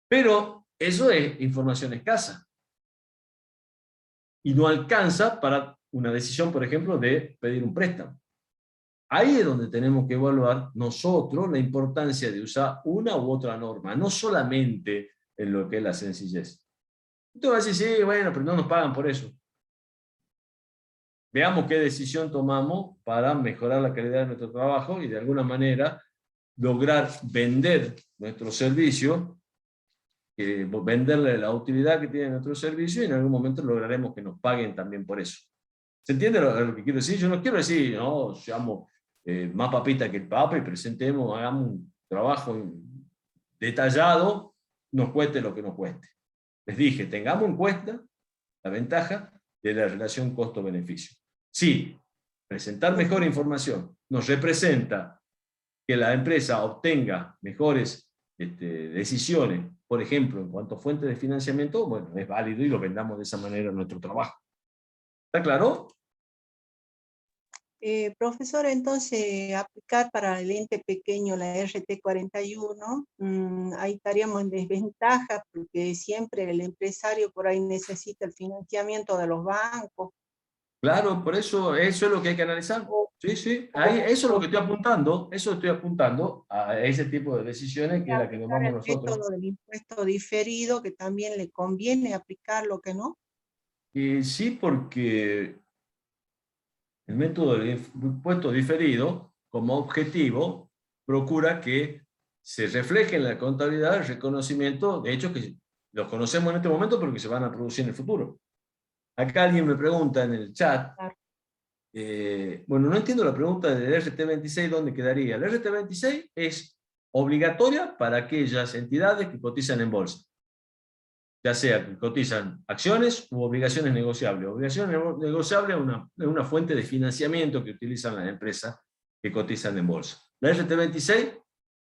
Pero eso es información escasa. Y no alcanza para una decisión, por ejemplo, de pedir un préstamo. Ahí es donde tenemos que evaluar nosotros la importancia de usar una u otra norma, no solamente en lo que es la sencillez. Usted va a decir, sí, bueno, pero no nos pagan por eso. Veamos qué decisión tomamos para mejorar la calidad de nuestro trabajo y de alguna manera lograr vender nuestro servicio, venderle la utilidad que tiene nuestro servicio, y en algún momento lograremos que nos paguen también por eso. ¿Se entiende lo que quiero decir? Yo no quiero decir, no, seamos más papita que el papa y presentemos, hagamos un trabajo detallado, nos cueste lo que nos cueste. Les dije, tengamos en cuenta la ventaja de la relación costo-beneficio. Si presentar mejor información nos representa que la empresa obtenga mejores decisiones, por ejemplo, en cuanto a fuentes de financiamiento, bueno, es válido y lo vendamos de esa manera en nuestro trabajo. ¿Está claro? Profesor, entonces, aplicar para el ente pequeño la RT41, ahí estaríamos en desventaja, porque siempre el empresario por ahí necesita el financiamiento de los bancos. Claro, por eso es lo que hay que analizar. Sí, sí, ahí, eso es lo que estoy apuntando, a ese tipo de decisiones que es la que tomamos nosotros. El método del impuesto diferido, que también le conviene aplicarlo, que no. Sí, porque el método del impuesto diferido, como objetivo, procura que se refleje en la contabilidad el reconocimiento de hechos que los conocemos en este momento, pero que se van a producir en el futuro. Acá alguien me pregunta en el chat, bueno, no entiendo la pregunta del RT26, ¿dónde quedaría? El RT26 es obligatoria para aquellas entidades que cotizan en bolsa, ya sea que cotizan acciones u obligaciones negociables. Obligaciones negociables es una fuente de financiamiento que utilizan las empresas que cotizan en bolsa. La RT26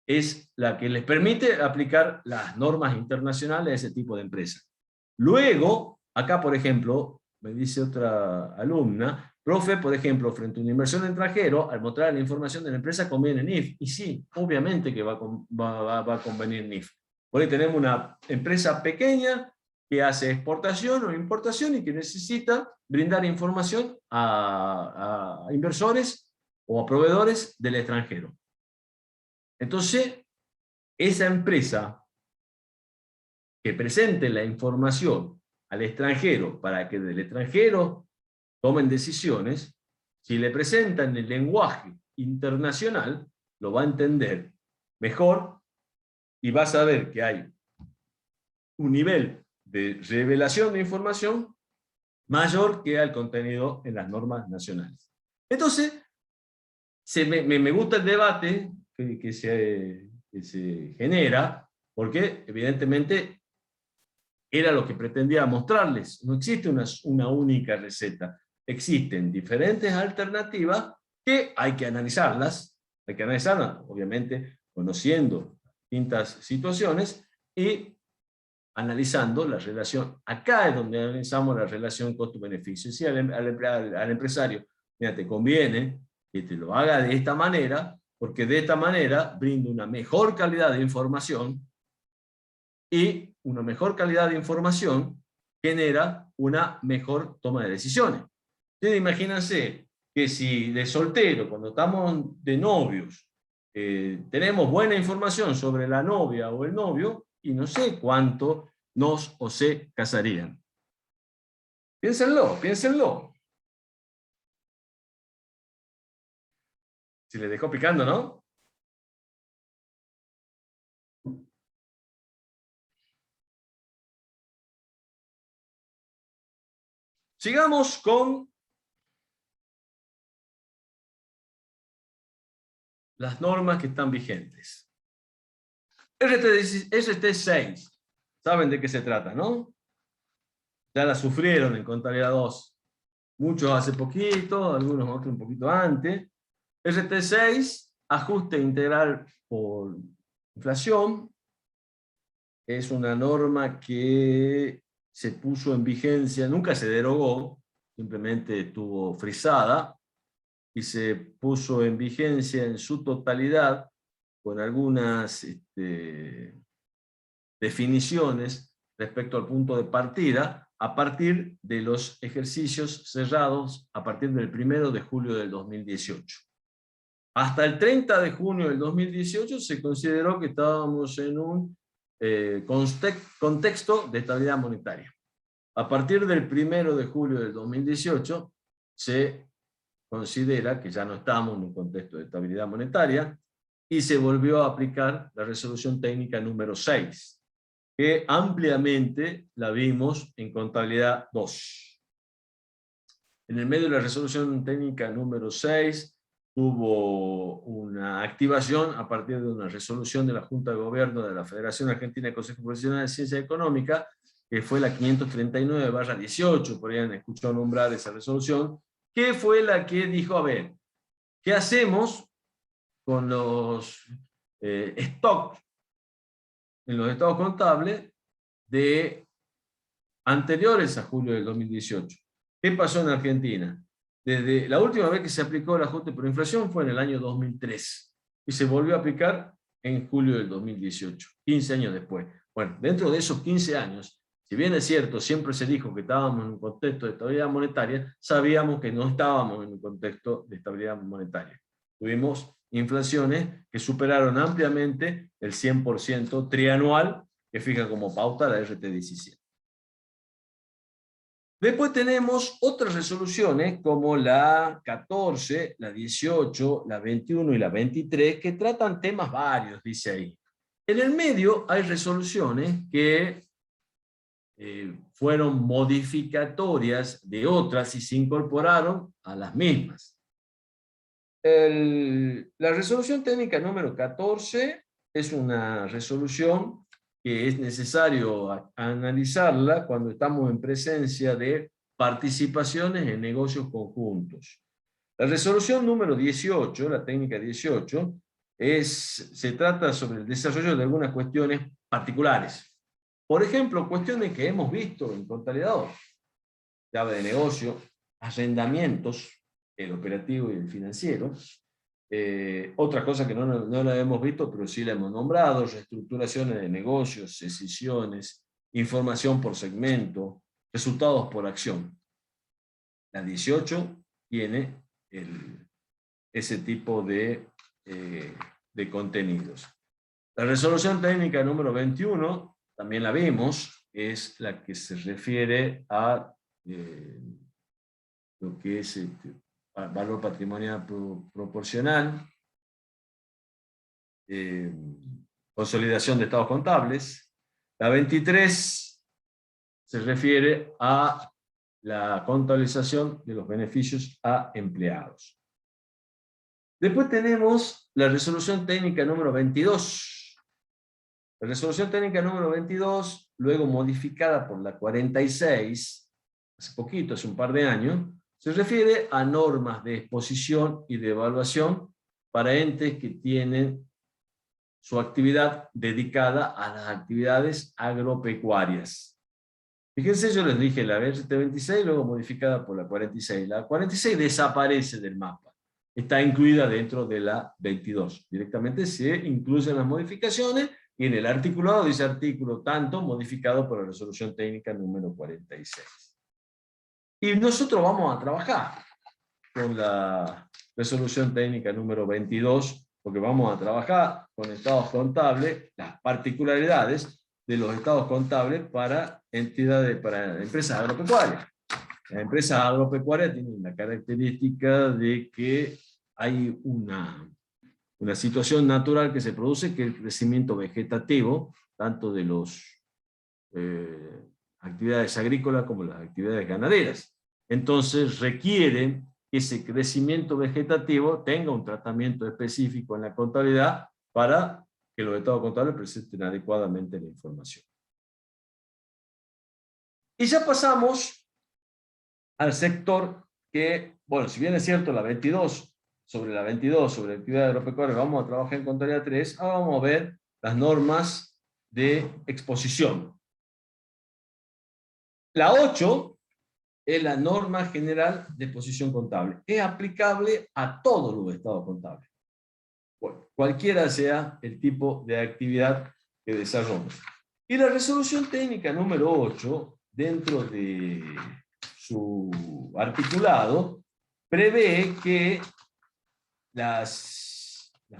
es la que les permite aplicar las normas internacionales a ese tipo de empresas. Luego, acá por ejemplo, me dice otra alumna, profe, por ejemplo, frente a una inversión extranjero, al mostrar la información de la empresa conviene NIF. Y sí, obviamente que va a convenir NIF. Por ahí tenemos una empresa pequeña que hace exportación o importación y que necesita brindar información a inversores o a proveedores del extranjero. Entonces, esa empresa que presente la información al extranjero para que del extranjero tomen decisiones, si le presentan el lenguaje internacional, lo va a entender mejor y va a saber que hay un nivel de revelación de información mayor que al contenido en las normas nacionales. Entonces, me gusta el debate que se genera, porque evidentemente era lo que pretendía mostrarles. No existe una única receta. Existen diferentes alternativas que hay que analizarlas, obviamente conociendo distintas situaciones y analizando la relación. Acá es donde analizamos la relación costo-beneficio. Si al empresario, mira, te conviene que te lo haga de esta manera, porque de esta manera brinda una mejor calidad de información, y una mejor calidad de información genera una mejor toma de decisiones. Ustedes imagínense que si de soltero, cuando estamos de novios, tenemos buena información sobre la novia o el novio, y no sé cuánto nos o se casarían. Piénsenlo, piénsenlo. Si les dejó picando, ¿no? Sigamos con las normas que están vigentes. RT 6, ¿saben de qué se trata, no? Ya la sufrieron en Contabilidad 2. Muchos hace poquito, algunos otros un poquito antes. RT 6, ajuste integral por inflación. Es una norma que se puso en vigencia, nunca se derogó, simplemente estuvo frisada, y se puso en vigencia en su totalidad, con algunas definiciones respecto al punto de partida, a partir de los ejercicios cerrados a partir del 1 de julio del 2018. Hasta el 30 de junio del 2018 se consideró que estábamos en un contexto de estabilidad monetaria. A partir del 1 de julio del 2018 se considera que ya no estamos en un contexto de estabilidad monetaria y se volvió a aplicar la resolución técnica número 6, que ampliamente la vimos en Contabilidad 2. En el medio de la resolución técnica número 6 hubo una activación a partir de una resolución de la Junta de Gobierno de la Federación Argentina de Consejo Profesional de Ciencia Económica, que fue la 539/18, por ahí han escuchado nombrar esa resolución, que fue la que dijo, a ver, ¿qué hacemos con los stock en los estados contables de anteriores a julio del 2018? ¿Qué pasó en Argentina? Desde la última vez que se aplicó el ajuste por inflación fue en el año 2003 y se volvió a aplicar en julio del 2018, 15 años después. Bueno, dentro de esos 15 años, si bien es cierto, siempre se dijo que estábamos en un contexto de estabilidad monetaria, sabíamos que no estábamos en un contexto de estabilidad monetaria. Tuvimos inflaciones que superaron ampliamente el 100% trianual que fija como pauta la RT17. Después tenemos otras resoluciones como la 14, la 18, la 21 y la 23 que tratan temas varios, dice ahí. En el medio hay resoluciones que fueron modificatorias de otras y se incorporaron a las mismas. La resolución técnica número 14 es una resolución que es necesario analizarla cuando estamos en presencia de participaciones en negocios conjuntos. La resolución número 18, la técnica 18, se trata sobre el desarrollo de algunas cuestiones particulares. Por ejemplo, cuestiones que hemos visto en Contabilidad 2, llave de negocio, arrendamientos, el operativo y el financiero. Otra cosa que no la hemos visto, pero sí la hemos nombrado, reestructuraciones de negocios, escisiones, información por segmento, resultados por acción. La 18 tiene ese tipo de de contenidos. La resolución técnica número 21, también la vimos, es la que se refiere a lo que es valor patrimonial proporcional, consolidación de estados contables. La 23 se refiere a la contabilización de los beneficios a empleados. Después tenemos la resolución técnica número 22. La resolución técnica número 22, luego modificada por la 46, hace poquito, hace un par de años, se refiere a normas de exposición y de evaluación para entes que tienen su actividad dedicada a las actividades agropecuarias. Fíjense, yo les dije la RT26, luego modificada por la 46. La 46 desaparece del mapa. Está incluida dentro de la 22. Directamente se incluyen las modificaciones y en el articulado dice artículo tanto modificado por la resolución técnica número 46. Y nosotros vamos a trabajar con la resolución técnica número 22, porque vamos a trabajar con estados contables, las particularidades de los estados contables para entidades, para empresas agropecuarias. Las empresas agropecuarias tienen la característica de que hay una situación natural que se produce, que es el crecimiento vegetativo, tanto de las actividades agrícolas como las actividades ganaderas. Entonces requieren que ese crecimiento vegetativo tenga un tratamiento específico en la contabilidad para que los estados contables presenten adecuadamente la información. Y ya pasamos al sector que, bueno, si bien es cierto la 22, sobre la actividad agropecuaria vamos a trabajar en contabilidad 3, ahora vamos a ver las normas de exposición. La 8 es la norma general de exposición contable. Es aplicable a todos los estados contables. Bueno, cualquiera sea el tipo de actividad que desarrolle. Y la resolución técnica número 8, dentro de su articulado, prevé que la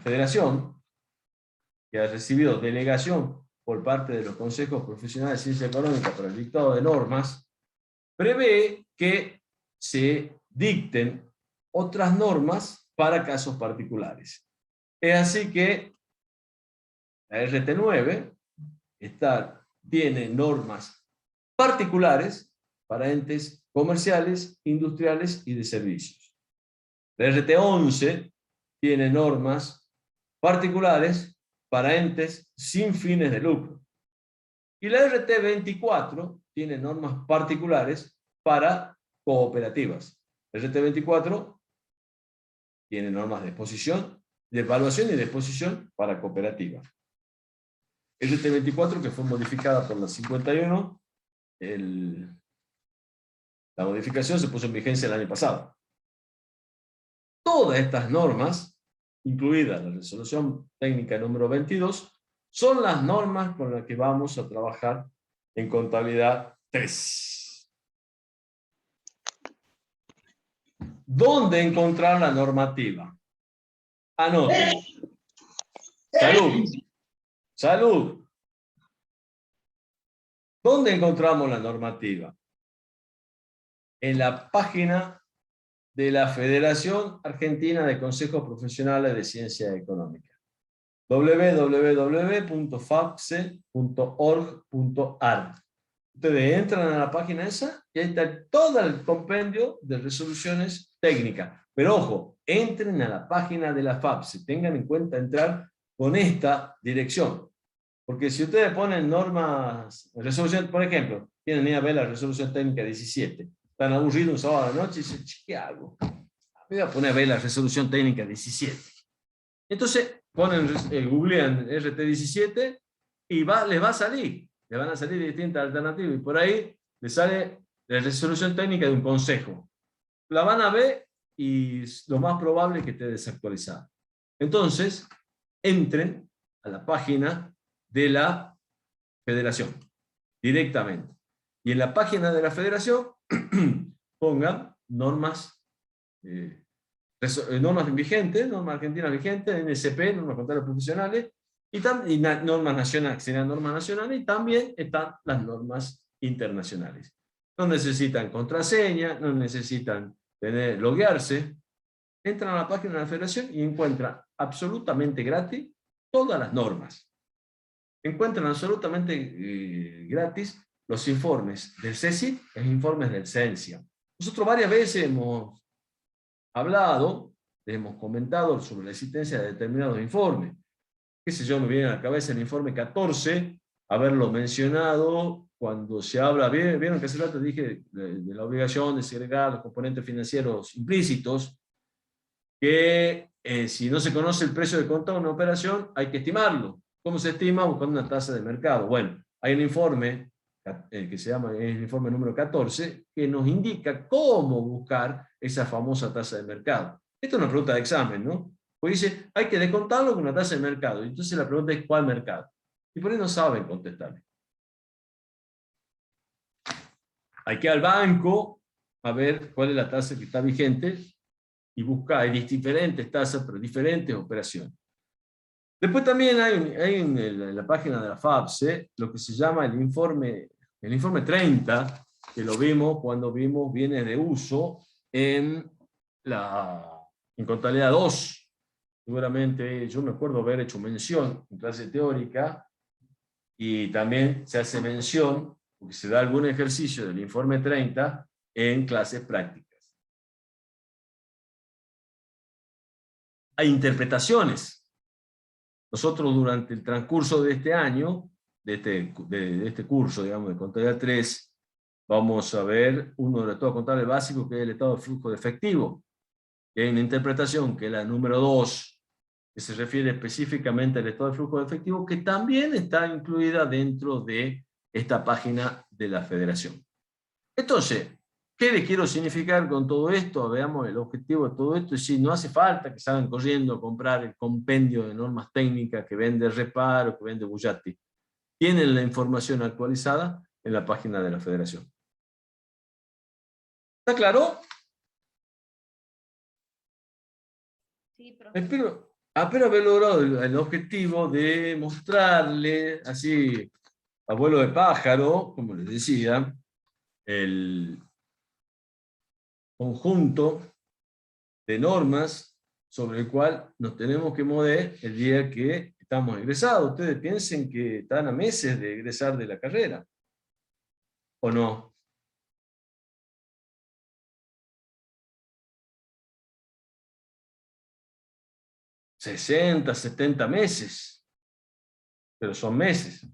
federación, que ha recibido delegación por parte de los consejos profesionales de ciencia económica para el dictado de normas, prevé que se dicten otras normas para casos particulares. Es así que la RT9 tiene normas particulares para entes comerciales, industriales y de servicios. La RT11 tiene normas particulares para entes sin fines de lucro. Y la RT24 tiene normas particulares para cooperativas. La RT24 tiene normas de exposición, de evaluación y de exposición para cooperativas. RT24 que fue modificada por la 51, la modificación se puso en vigencia el año pasado. Todas estas normas, incluida la resolución técnica número 22, son las normas con las que vamos a trabajar en contabilidad 3. ¿Dónde encontrar la normativa? Anoten. Salud. Salud. ¿Dónde encontramos la normativa? En la página de la Federación Argentina de Consejos Profesionales de Ciencia Económica. www.fapse.org.ar. Ustedes entran a la página esa y ahí está todo el compendio de resoluciones técnicas. Pero ojo, entren a la página de la FAPSE, tengan en cuenta entrar con esta dirección. Porque si ustedes ponen normas, resolución, por ejemplo, tienen que ver la resolución técnica 17, están aburridos un sábado de noche y dicen, ¿qué hago? Voy a poner a ver la resolución técnica 17. Entonces ponen, googlean RT17 y les va a salir. Le van a salir distintas alternativas y por ahí les sale la resolución técnica de un consejo. La van a ver y lo más probable es que esté desactualizada. Entonces, entren a la página de la Federación directamente. Y en la página de la Federación pongan normas normas vigentes, normas argentinas vigentes, NSP, normas contables profesionales, y normas nacionales, que serían normas nacionales, y también están las normas internacionales. No necesitan contraseña, no necesitan loguearse, entran a la página de la Federación y encuentran absolutamente gratis todas las normas. Encuentran absolutamente gratis los informes del CECIT e informes del CENSIA. Nosotros varias veces hemos hablado, hemos comentado sobre la existencia de determinados informes. Qué sé yo, me viene a la cabeza el informe 14, haberlo mencionado cuando se habla, vieron que hace rato dije de la obligación de segregar los componentes financieros implícitos, que si no se conoce el precio de contado de una operación, hay que estimarlo. ¿Cómo se estima? Buscando una tasa de mercado. Bueno, hay un informe que se llama el informe número 14, que nos indica cómo buscar esa famosa tasa de mercado. Esta es una pregunta de examen, ¿no? Pues dice, hay que descontarlo con una tasa de mercado. Y entonces la pregunta es, ¿cuál mercado? Y por ahí no saben contestarle. Hay que ir al banco a ver cuál es la tasa que está vigente y buscar, hay diferentes tasas, pero diferentes operaciones. Después también hay en la página de la FAPSE lo que se llama el informe 30, que lo vimos cuando vimos bienes de uso en contabilidad 2. Seguramente yo me acuerdo haber hecho mención en clase teórica, y también se hace mención, porque se da algún ejercicio del informe 30 en clases prácticas. Hay interpretaciones. Nosotros durante el transcurso de este año, de este curso, digamos, de contabilidad 3, vamos a ver uno de los estados contables básicos, que es el estado de flujo de efectivo. Y hay una interpretación, que es la número 2, que se refiere específicamente al estado de flujo de efectivo, que también está incluida dentro de esta página de la Federación. Entonces, ¿qué les quiero significar con todo esto? Veamos el objetivo de todo esto. Es decir, no hace falta que salgan corriendo a comprar el compendio de normas técnicas que vende Reparo, que vende Bullati. Tienen la información actualizada en la página de la Federación. ¿Está claro? Sí, profe. Espero haber logrado el objetivo de mostrarle, así, a vuelo de pájaro, como les decía, el conjunto de normas sobre el cual nos tenemos que mover el día que estamos egresados. Ustedes piensen que están a meses de egresar de la carrera, ¿o no? ¿60, 70 meses? Pero son meses.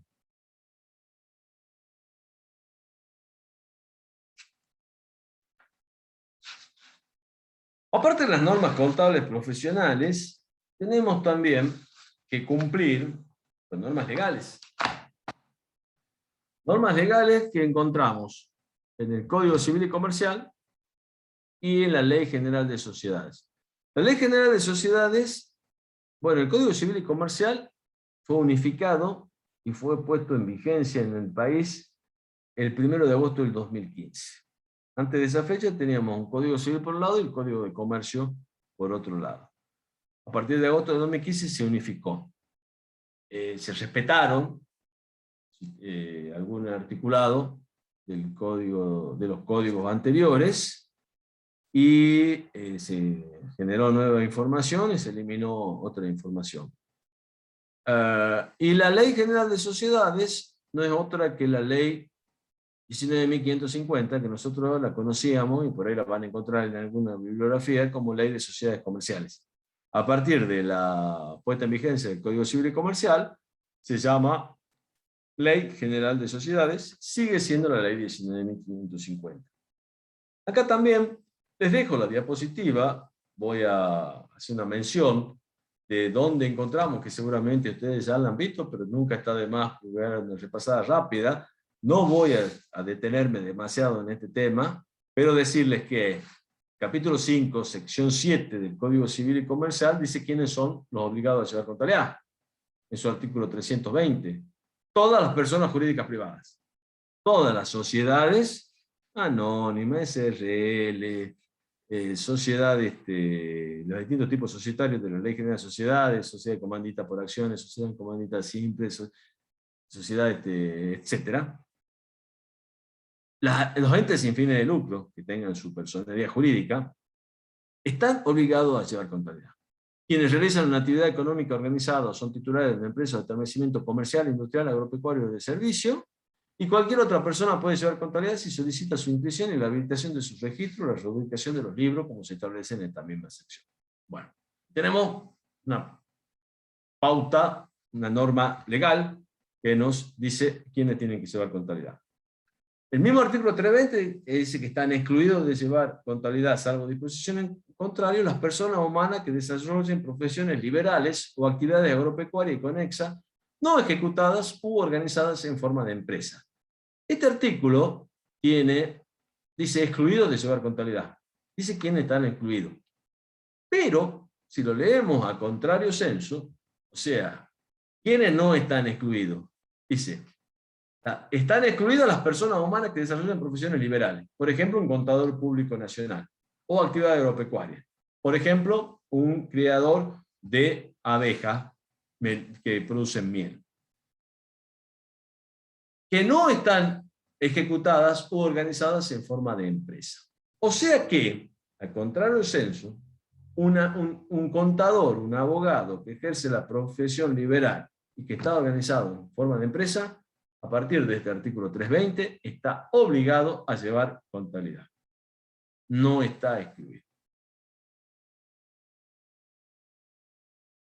Aparte de las normas contables profesionales, tenemos también que cumplir con normas legales. Normas legales que encontramos en el Código Civil y Comercial y en la Ley General de Sociedades. La Ley General de Sociedades, bueno, el Código Civil y Comercial fue unificado y fue puesto en vigencia en el país el 1 de agosto del 2015. Antes de esa fecha teníamos un Código Civil por un lado y el Código de Comercio por otro lado. A partir de agosto de 2015 se unificó. Se respetaron algún articulado del código, de los códigos anteriores, y se generó nueva información y se eliminó otra información. Y la Ley General de Sociedades no es otra que la Ley 19.550, que nosotros la conocíamos, y por ahí la van a encontrar en alguna bibliografía, como Ley de Sociedades Comerciales. A partir de la puesta en vigencia del Código Civil y Comercial, se llama Ley General de Sociedades, sigue siendo la Ley 19.550. Acá también les dejo la diapositiva, voy a hacer una mención de dónde encontramos, que seguramente ustedes ya la han visto, pero nunca está de más jugar una repasada rápida. No voy a detenerme demasiado en este tema, pero decirles que capítulo 5, sección 7 del Código Civil y Comercial dice quiénes son los obligados a llevar contabilidad, en su artículo 320. Todas las personas jurídicas privadas, todas las sociedades anónimas, SRL, sociedad, los distintos tipos societarios de la Ley General de Sociedades, sociedad comandita por acciones, sociedad comandita simple, sociedad, etc. Los entes sin fines de lucro, que tengan su personalidad jurídica, están obligados a llevar contabilidad. Quienes realizan una actividad económica organizada o son titulares de una empresa o establecimiento comercial, industrial, agropecuario o de servicio, y cualquier otra persona puede llevar contabilidad si solicita su inscripción y la habilitación de sus registros, la reubicación de los libros, como se establece en esta misma sección. Bueno, tenemos una pauta, una norma legal que nos dice quiénes tienen que llevar contabilidad. El mismo artículo 320 dice que están excluidos de llevar contabilidad, salvo disposición en contrario, las personas humanas que desarrollen profesiones liberales o actividades agropecuarias y conexas, no ejecutadas u organizadas en forma de empresa. Este artículo dice excluidos de llevar contabilidad. Dice quiénes están excluidos. Pero, si lo leemos a contrario sensu, o sea, ¿quiénes no están excluidos? Dice, están excluidas las personas humanas que desarrollan profesiones liberales. Por ejemplo, un contador público nacional. O actividad agropecuaria. Por ejemplo, un criador de abejas que producen miel. Que no están ejecutadas u organizadas en forma de empresa. O sea que, al contrario del censo, un contador, un abogado que ejerce la profesión liberal y que está organizado en forma de empresa, a partir de este artículo 320, está obligado a llevar contabilidad. No está excluido.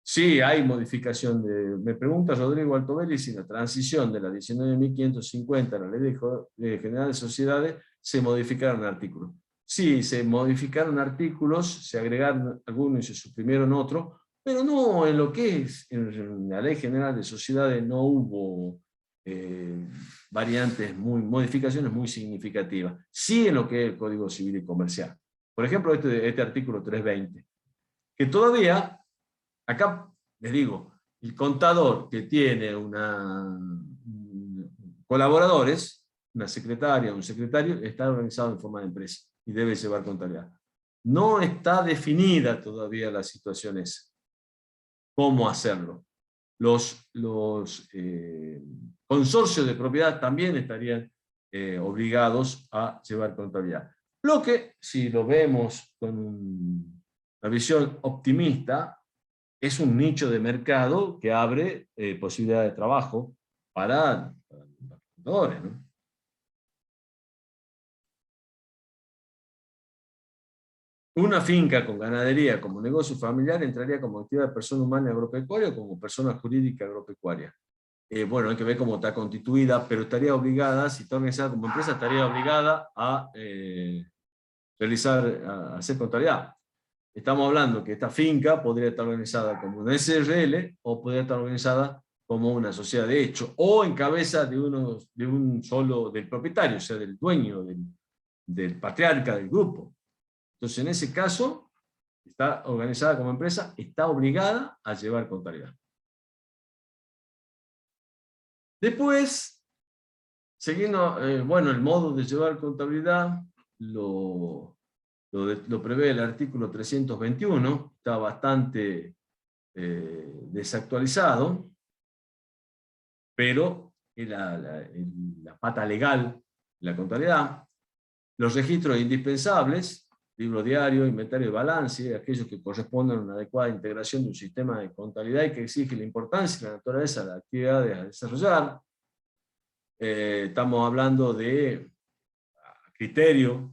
Sí, hay modificación me pregunta Rodrigo Altobelli si la transición de la 19.550 a la Ley General de Sociedades se modificaron artículos. Sí, se modificaron artículos, se agregaron algunos y se suprimieron otros, pero no en lo que es, en la Ley General de Sociedades no hubo modificaciones muy significativas. Sí en lo que es el Código Civil y Comercial. Por ejemplo, este artículo 320, que todavía, acá les digo, el contador que tiene colaboradores, una secretaria, un secretario, está organizado en forma de empresa y debe llevar contabilidad. No está definida todavía la situación esa. ¿Cómo hacerlo? Los consorcios de propiedad también estarían obligados a llevar contabilidad. Lo que, si lo vemos con una visión optimista, es un nicho de mercado que abre posibilidades de trabajo para los contadores, ¿no? Una finca con ganadería como negocio familiar entraría como actividad de persona humana agropecuaria o como persona jurídica agropecuaria. Bueno, hay que ver cómo está constituida, pero estaría obligada, si está organizada como empresa, estaría obligada a a hacer contabilidad. Estamos hablando que esta finca podría estar organizada como una SRL o podría estar organizada como una sociedad de hecho, o en cabeza de un solo, del propietario, o sea, del dueño, del patriarca del grupo. Entonces, en ese caso, está organizada como empresa, está obligada a llevar contabilidad. Después, siguiendo, bueno, el modo de llevar contabilidad lo prevé el artículo 321, está bastante desactualizado, pero es la pata legal de la contabilidad. Los registros indispensables, libro diario, inventario de balance, aquellos que corresponden a una adecuada integración de un sistema de contabilidad y que exige la importancia y la naturaleza de las actividades a desarrollar. Estamos hablando de criterio,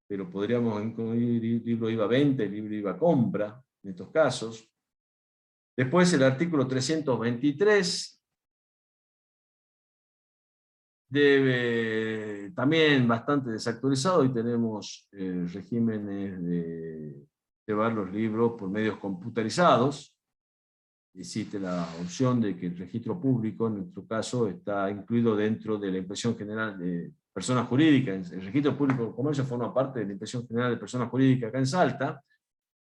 pero podríamos incluir libro IVA venta y libro IVA compra, en estos casos. Después el artículo 323, también bastante desactualizado, y tenemos regímenes de llevar los libros por medios computarizados. Existe la opción de que el registro público, en nuestro caso, está incluido dentro de la Inspección General de Personas Jurídicas. El registro público de comercio forma parte de la Inspección General de Personas Jurídicas acá en Salta,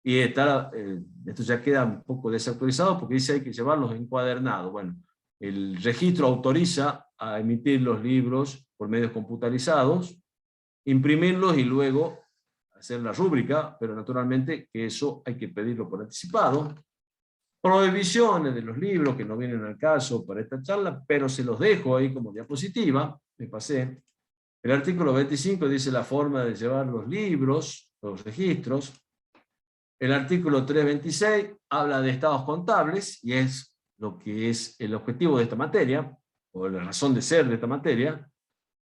y esto ya queda un poco desactualizado porque dice que hay que llevarlos encuadernados. Bueno, el registro autoriza a emitir los libros por medios computarizados, imprimirlos y luego hacer la rúbrica, pero naturalmente que eso hay que pedirlo por anticipado. Prohibiciones de los libros que no vienen al caso para esta charla, pero se los dejo ahí como diapositiva, me pasé. El artículo 25 dice la forma de llevar los libros, los registros. El artículo 326 habla de estados contables y es lo que es el objetivo de esta materia, o la razón de ser de esta materia.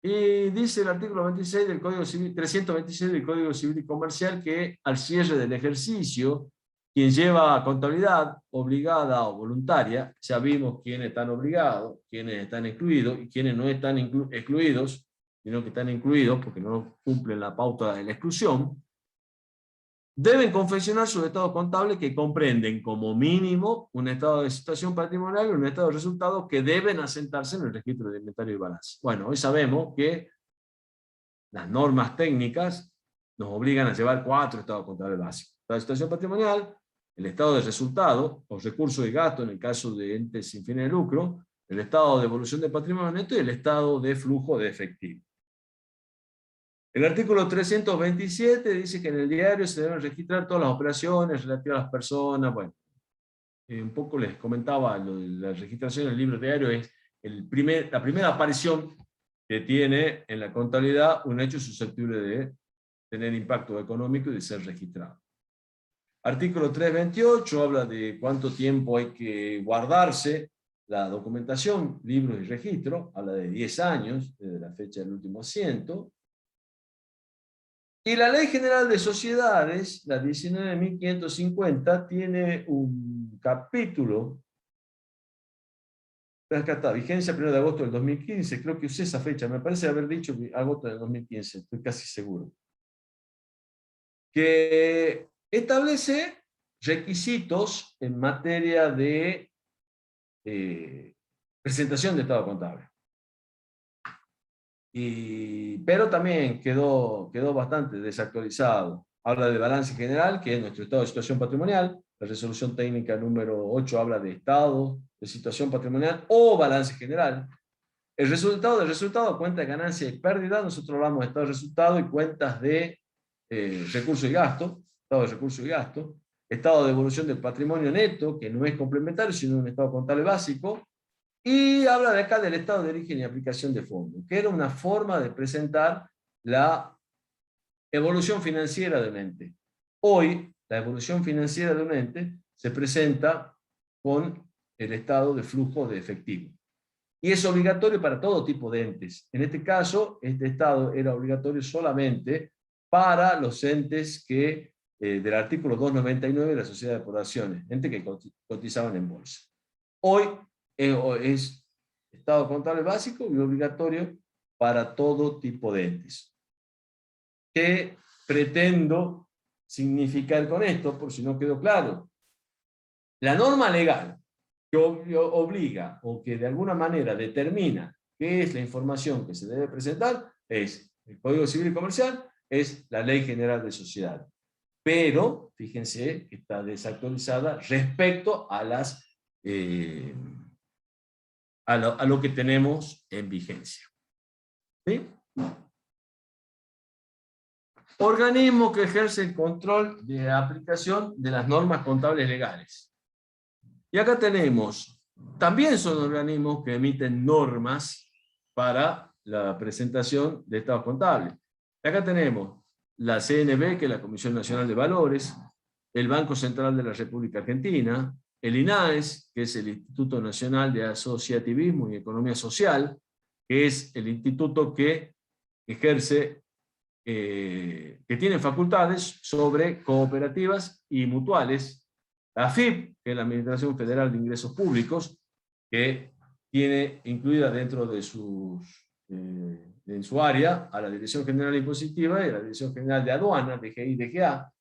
Y dice el artículo 26 del Código Civil, 326 del Código Civil y Comercial que al cierre del ejercicio, quien lleva contabilidad obligada o voluntaria, ya vimos quiénes están obligados, quiénes están excluidos y quiénes no están excluidos, sino que están incluidos porque no cumplen la pauta de la exclusión, deben confeccionar sus estados contables que comprenden como mínimo un estado de situación patrimonial y un estado de resultados que deben asentarse en el registro de inventario y balance. Bueno, hoy sabemos que las normas técnicas nos obligan a llevar 4 estados contables básicos. El estado de situación patrimonial, el estado de resultado, los recursos y gastos en el caso de entes sin fines de lucro, el estado de evolución de patrimonio neto y el estado de flujo de efectivo. El artículo 327 dice que en el diario se deben registrar todas las operaciones relativas a las personas. Bueno, un poco les comentaba, lo de la registración en el libro diario es la primera aparición que tiene en la contabilidad un hecho susceptible de tener impacto económico y de ser registrado. Artículo 328 habla de cuánto tiempo hay que guardarse la documentación, libros y registro, habla de 10 años desde la fecha del último asiento. Y la Ley General de Sociedades, la 19.550, tiene un capítulo, acá está, vigencia 1 de agosto del 2015, creo que usé esa fecha, me parece haber dicho agosto del 2015, estoy casi seguro, que establece requisitos en materia de presentación de estado contable. Pero también quedó bastante desactualizado. Habla de balance general, que es nuestro estado de situación patrimonial. La resolución técnica número 8 habla de estado de situación patrimonial o balance general. El resultado del resultado, cuenta de ganancia y pérdida. Nosotros hablamos de estado de resultado y cuentas de recursos y gasto. Estado de recursos y gasto. Estado de evolución del patrimonio neto, que no es complementario, sino un estado contable básico. Y habla de acá del estado de origen y aplicación de fondos, que era una forma de presentar la evolución financiera de un ente. Hoy, la evolución financiera de un ente se presenta con el estado de flujo de efectivo. Y es obligatorio para todo tipo de entes. En este caso, este estado era obligatorio solamente para los entes que, del artículo 299 de la Sociedad de Aportaciones, entes que cotizaban en bolsa. Hoy es estado contable básico y obligatorio para todo tipo de entes. ¿Qué pretendo significar con esto? Por si no quedó claro. La norma legal que obliga o que de alguna manera determina qué es la información que se debe presentar es el Código Civil y Comercial, es la Ley General de Sociedades. Pero, fíjense, está desactualizada respecto a las a lo que tenemos en vigencia. ¿Sí? Organismo que ejerce el control de aplicación de las normas contables legales. Y acá tenemos, también son organismos que emiten normas para la presentación de estados contables. Y acá tenemos la CNB, que es la Comisión Nacional de Valores, el Banco Central de la República Argentina, el INAES, que es el Instituto Nacional de Asociativismo y Economía Social, que es el instituto que ejerce, que tiene facultades sobre cooperativas y mutuales, la AFIP, que es la Administración Federal de Ingresos Públicos, que tiene incluida dentro de en su área a la Dirección General Impositiva y a la Dirección General de Aduanas, DGI y DGA,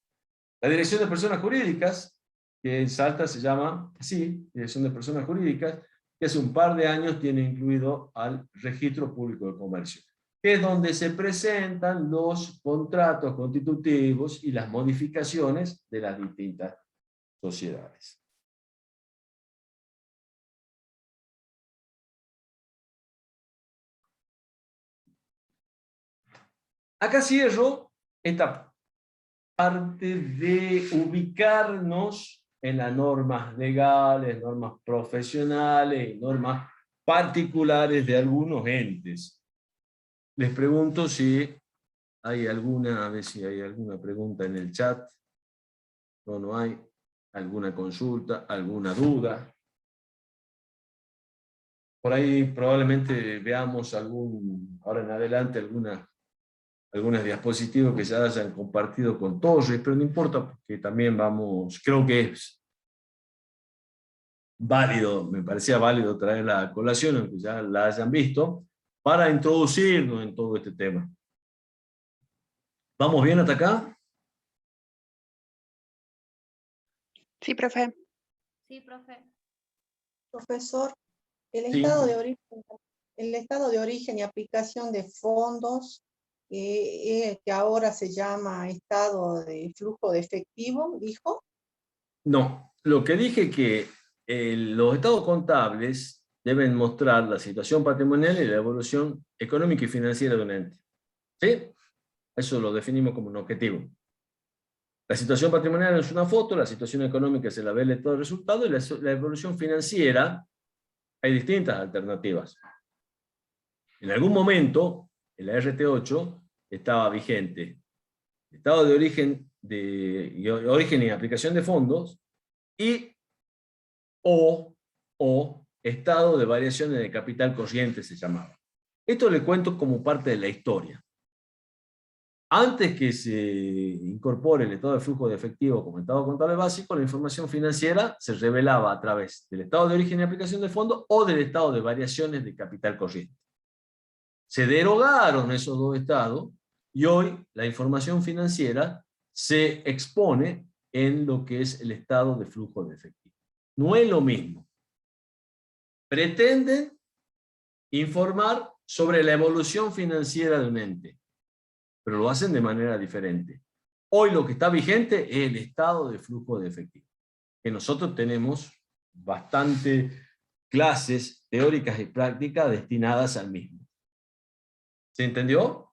la Dirección de Personas Jurídicas, que en Salta se llama así, Dirección de Personas Jurídicas, que hace un par de años tiene incluido al Registro Público de Comercio, que es donde se presentan los contratos constitutivos y las modificaciones de las distintas sociedades. Acá cierro esta parte de ubicarnos en las normas legales, normas profesionales y normas particulares de algunos entes. Les pregunto si hay alguna, a ver si hay alguna pregunta en el chat. No hay. ¿Alguna consulta? ¿Alguna duda? Por ahí probablemente veamos ahora en adelante algunas diapositivas que ya hayan compartido con todos, pero no importa, porque también creo que es válido, me parecía válido traer la colación, aunque ya la hayan visto, para introducirnos en todo este tema. ¿Vamos bien hasta acá? Sí, profe. Sí, profe. Profesor, el Sí. estado de origen y aplicación de fondos, que ahora se llama estado de flujo de efectivo, ¿dijo? No, lo que dije que los estados contables deben mostrar la situación patrimonial y la evolución económica y financiera de un ente. ¿Sí? Eso lo definimos como un objetivo. La situación patrimonial es una foto, la situación económica se la ve el estado de resultado, y la evolución financiera hay distintas alternativas. En algún momento, en la RT8 estaba vigente estado de origen, origen y aplicación de fondos, y o estado de variaciones de capital corriente se llamaba. Esto le cuento como parte de la historia. Antes que se incorpore el estado de flujo de efectivo como estado contable básico, la información financiera se revelaba a través del estado de origen y aplicación de fondos o del estado de variaciones de capital corriente. Se derogaron esos dos estados y hoy la información financiera se expone en lo que es el estado de flujo de efectivo. No es lo mismo. Pretenden informar sobre la evolución financiera de un ente, pero lo hacen de manera diferente. Hoy lo que está vigente es el estado de flujo de efectivo, que nosotros tenemos bastante clases teóricas y prácticas destinadas al mismo. ¿Se entendió?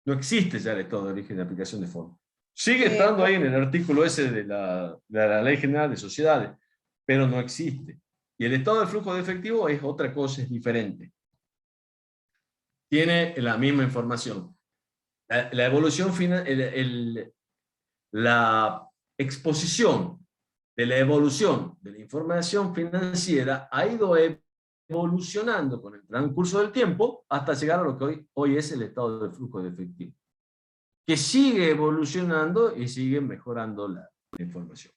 No existe ya el estado de origen de aplicación de fondos. Sigue estando ahí en el artículo ese de la Ley General de Sociedades, pero no existe. Y el estado de flujo de efectivo es otra cosa, es diferente. Tiene la misma información. La evolución final, la exposición de la evolución de la información financiera ha ido evolucionando con el transcurso del tiempo hasta llegar a lo que hoy es el estado de flujo de efectivo, que sigue evolucionando y sigue mejorando la información.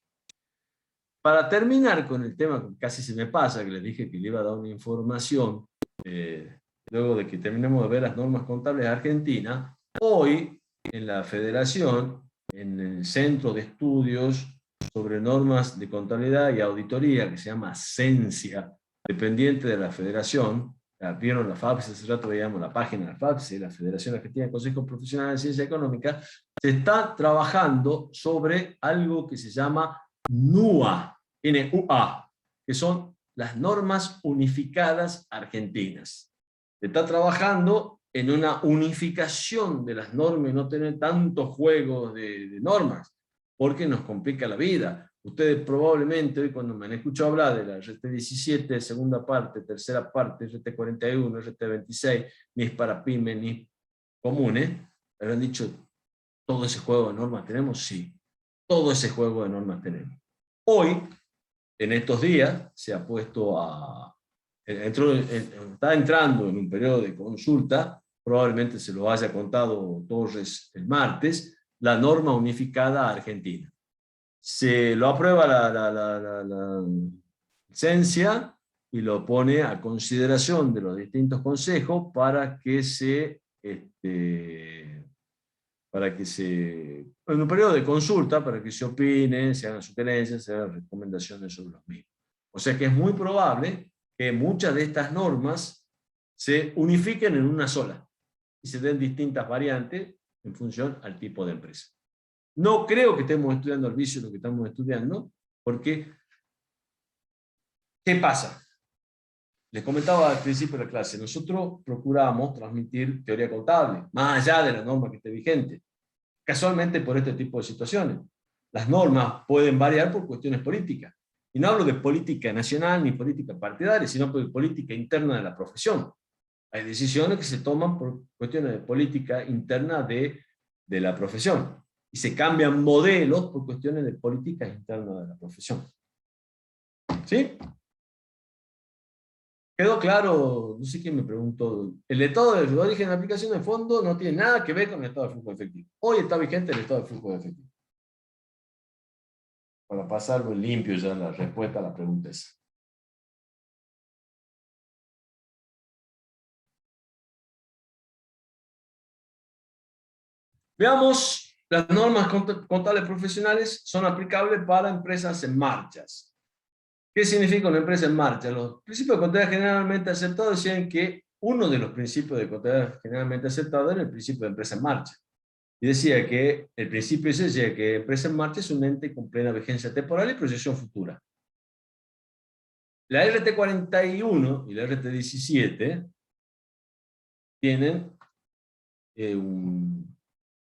Para terminar con el tema, casi se me pasa, que les dije que le iba a dar una información, luego de que terminemos de ver las normas contables de Argentina, hoy en la Federación, en el Centro de Estudios sobre Normas de Contabilidad y Auditoría, que se llama CENSIA, dependiente de la Federación, vieron la FAPS, hace rato veíamos la página de la FAPS, la Federación Argentina de Consejos Profesionales de Ciencia Económica, se está trabajando sobre algo que se llama NUA, N-U-A, que son las normas unificadas argentinas. Se está trabajando en una unificación de las normas y no tener tantos juegos de normas, porque nos complica la vida. Ustedes probablemente hoy cuando me han escuchado hablar de la RT17, segunda parte, tercera parte, RT41, RT26, ni es para pymes, ni comunes, habrán dicho, ¿todo ese juego de normas tenemos? Sí, todo ese juego de normas tenemos. Hoy, en estos días, se ha puesto está entrando en un periodo de consulta, probablemente se lo haya contado Torres el martes, la norma unificada argentina. Se lo aprueba la licencia y lo pone a consideración de los distintos consejos para que en un periodo de consulta, para que se opine, se hagan sugerencias, se hagan recomendaciones sobre los mismos. O sea que es muy probable que muchas de estas normas se unifiquen en una sola y se den distintas variantes en función al tipo de empresa. No creo que estemos estudiando al vicio lo que estamos estudiando, porque ¿qué pasa? Les comentaba al principio de la clase, nosotros procuramos transmitir teoría contable, más allá de la norma que esté vigente. casualmente por este tipo de situaciones. Las normas pueden variar por cuestiones políticas. Y no hablo de política nacional ni política partidaria, sino de política interna de la profesión. Hay decisiones que se toman por cuestiones de política interna de la profesión. Y se cambian modelos por cuestiones de política interna de la profesión. ¿Sí? ¿Quedó claro? No sé quién me preguntó. El estado de origen de aplicación de fondo no tiene nada que ver con el estado de flujo de efectivo. Hoy está vigente el estado de flujo de efectivo. Para pasarlo limpio ya la respuesta a la pregunta esa. Veamos, las normas contables profesionales son aplicables para empresas en marchas. ¿Qué significa una empresa en marcha? Los principios de contabilidad generalmente aceptados decían que uno de los principios de contabilidad generalmente aceptados era el principio de empresa en marcha. Y decía que el principio ese decía que empresa en marcha es un ente con plena vigencia temporal y proyección futura. La RT41 y la RT17 tienen un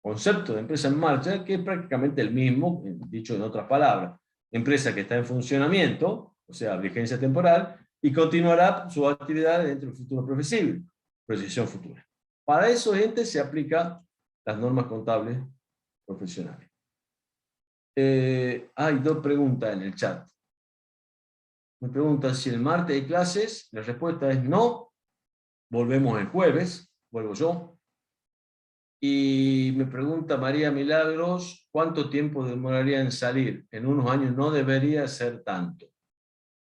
concepto de empresa en marcha que es prácticamente el mismo, dicho en otras palabras. Empresa que está en funcionamiento, o sea, vigencia temporal, y continuará su actividad dentro del futuro previsible, proyección futura. Para esos entes se aplican las normas contables profesionales. Hay dos preguntas en el chat. Me preguntan si el martes hay clases. La respuesta es no. Volvemos el jueves. Vuelvo yo. Y me pregunta María Milagros, ¿cuánto tiempo demoraría en salir? En unos años no debería ser tanto.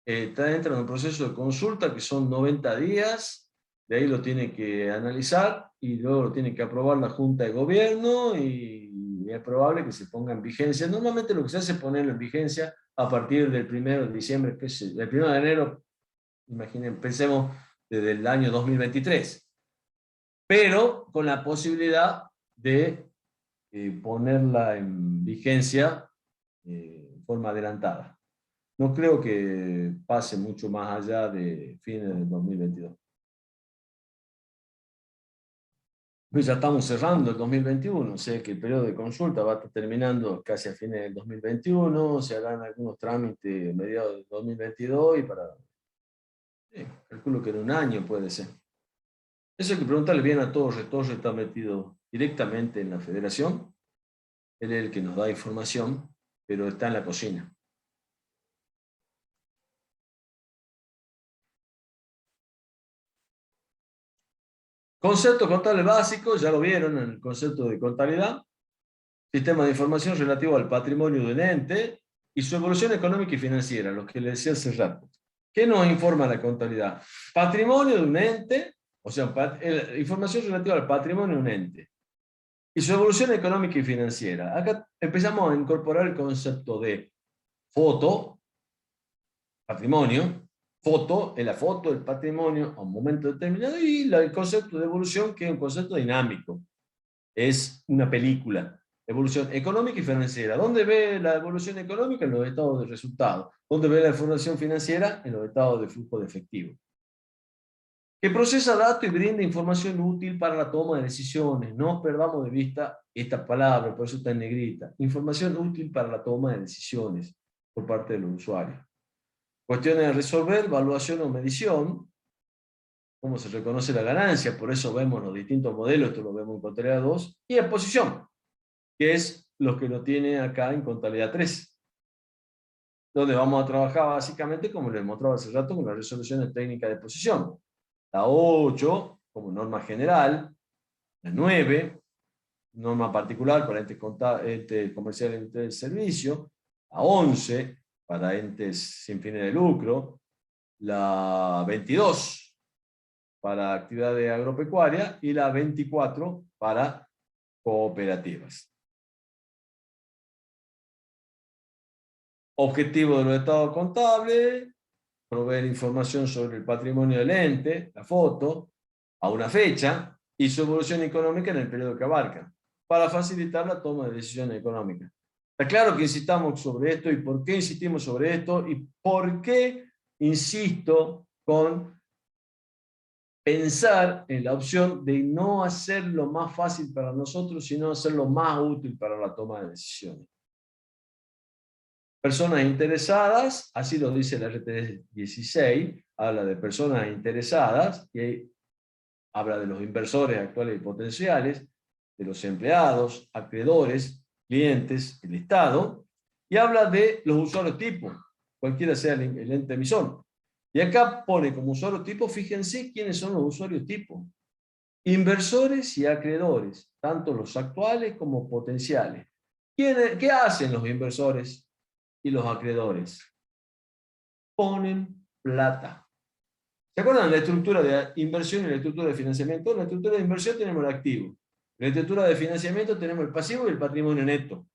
Entra en un proceso de consulta que son 90 días, de ahí lo tiene que analizar y luego lo tiene que aprobar la Junta de Gobierno y es probable que se ponga en vigencia. Normalmente lo que se hace es ponerlo en vigencia a partir del 1 de diciembre, que es el 1 de enero, imaginen, pensemos desde el año 2023. Pero con la posibilidad de ponerla en vigencia en forma adelantada. No creo que pase mucho más allá de fines del 2022. Pues ya estamos cerrando el 2021, sé que el periodo de consulta va a estar terminando casi a fines del 2021, se harán algunos trámites a mediados del 2022 y para... calculo que en un año puede ser. Eso hay que preguntarle bien a Torres. Torres está metido directamente en la federación. Él es el que nos da información, pero está en la cocina. Concepto contable básico, ya lo vieron en el concepto de contabilidad. Sistema de información relativo al patrimonio de un ente y su evolución económica y financiera, lo que le decía hace rato. ¿Qué nos informa la contabilidad? Patrimonio de un ente, o sea, información relativa al patrimonio de un ente y su evolución económica y financiera. Acá empezamos a incorporar el concepto de foto, patrimonio, foto, es la foto del patrimonio a un momento determinado, y el concepto de evolución, que es un concepto dinámico. Es una película. Evolución económica y financiera. ¿Dónde ve la evolución económica? En los estados de resultados. ¿Dónde ve la información financiera? En los estados de flujo de efectivo. Que procesa datos y brinda información útil para la toma de decisiones. No perdamos de vista esta palabra, por eso está en negrita. Información útil para la toma de decisiones por parte de los usuarios. Cuestiones de resolver, evaluación o medición. Cómo se reconoce la ganancia, por eso vemos los distintos modelos, esto lo vemos en contabilidad 2, y exposición, que es lo que lo tiene acá en contabilidad 3, donde vamos a trabajar básicamente, como les mostraba hace rato, con las resoluciones técnicas de exposición. La 8, como norma general, la 9, norma particular para entes comerciales y entes de servicio, la 11, para entes sin fines de lucro, la 22, para actividades agropecuarias, y la 24 para cooperativas. Objetivo de los estados contables: proveer información sobre el patrimonio del ente, la foto, a una fecha, y su evolución económica en el periodo que abarca, para facilitar la toma de decisiones económicas. Está claro que insistamos sobre esto, y por qué insistimos sobre esto, y por qué insisto con pensar en la opción de no hacerlo más fácil para nosotros, sino hacerlo más útil para la toma de decisiones. Personas interesadas, así lo dice el RT 16, habla de personas interesadas, y habla de los inversores actuales y potenciales, de los empleados, acreedores, clientes, el Estado, y habla de los usuarios tipo, cualquiera sea el ente emisor. Y acá pone como usuario tipo, fíjense quiénes son los usuarios tipo. Inversores y acreedores, tanto los actuales como potenciales. ¿Qué hacen los inversores y los acreedores? Ponen plata. ¿Se acuerdan de la estructura de inversión y la estructura de financiamiento? En la estructura de inversión tenemos el activo. En la estructura de financiamiento tenemos el pasivo y el patrimonio neto.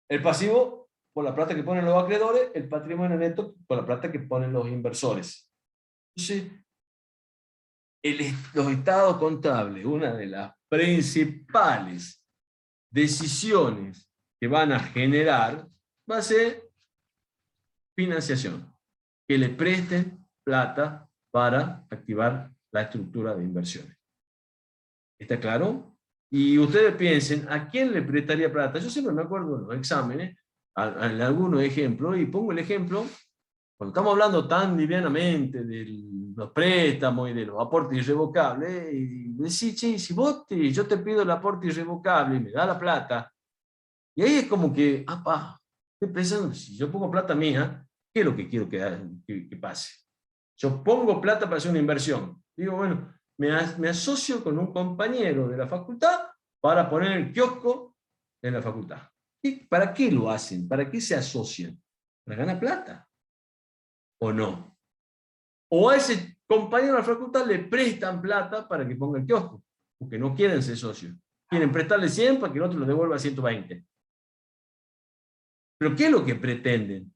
El pasivo por la plata que ponen los acreedores, el patrimonio neto por la plata que ponen los inversores. Entonces, los estados contables, una de las principales decisiones que van a generar va a ser financiación, que le presten plata para activar la estructura de inversiones. ¿Está claro? Y ustedes piensen, ¿a quién le prestaría plata? Yo siempre me acuerdo en los exámenes, en algunos ejemplos, y pongo el ejemplo, cuando estamos hablando tan livianamente de los préstamos y de los aportes irrevocables, y decís, che, si yo te pido el aporte irrevocable y me da la plata, y ahí es como que, estoy pensando, si yo pongo plata mía, ¿qué es lo que quiero que pase? Yo pongo plata para hacer una inversión. Digo, bueno, me asocio con un compañero de la facultad para poner el kiosco en la facultad. ¿Y para qué lo hacen? ¿Para qué se asocian? ¿Para ganar plata? ¿O no? O a ese compañero de la facultad le prestan plata para que ponga el kiosco, porque no quieren ser socios. Quieren prestarle 100 para que el otro lo devuelva a 120. ¿Pero qué es lo que pretenden?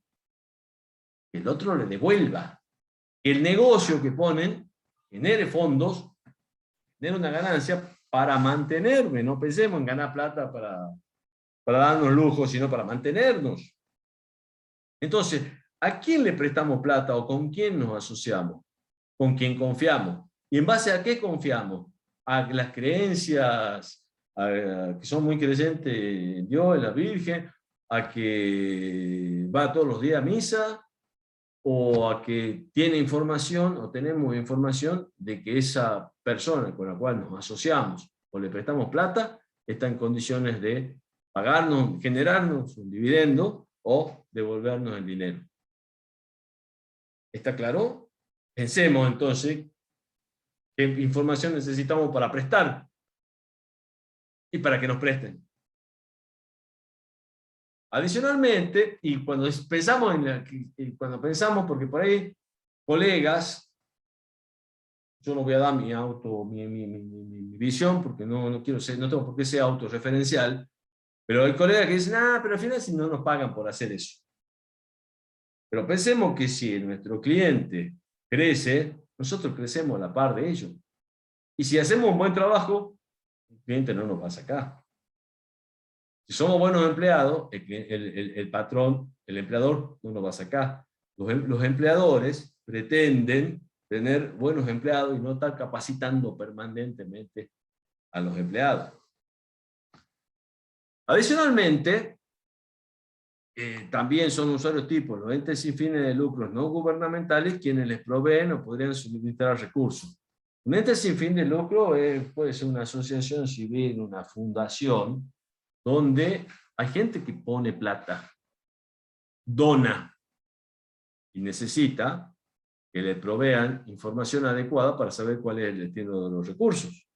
Que el otro le devuelva. Que el negocio que ponen genere fondos, genere una ganancia para mantenerme. No pensemos en ganar plata para darnos lujo, sino para mantenernos. Entonces, ¿a quién le prestamos plata o con quién nos asociamos? Con quién confiamos. ¿Y en base a qué confiamos? A las creencias que son muy creyentes en Dios, en la Virgen, a que va todos los días a misa, o a que tiene información o tenemos información de que esa persona con la cual nos asociamos o le prestamos plata está en condiciones de pagarnos, generarnos un dividendo o devolvernos el dinero. ¿Está claro? Pensemos entonces qué información necesitamos para prestar y para que nos presten. Adicionalmente, y cuando pensamos, porque por ahí colegas, yo no voy a dar mi visión, porque no quiero ser, no tengo por qué ser autorreferencial, pero hay colegas que dicen, pero al final si no nos pagan por hacer eso. Pero pensemos que si nuestro cliente crece, nosotros crecemos a la par de ellos. Y si hacemos un buen trabajo, el cliente no nos va a sacar. Si somos buenos empleados, el patrón, el empleador, no nos va a sacar. Los empleadores pretenden tener buenos empleados y no estar capacitando permanentemente a los empleados. Adicionalmente, también son usuarios tipo los entes sin fines de lucro no gubernamentales quienes les proveen o podrían suministrar recursos. Un ente sin fin de lucro puede ser una asociación civil, una fundación, donde hay gente que pone plata, dona, y necesita que le provean información adecuada para saber cuál es el destino de los recursos.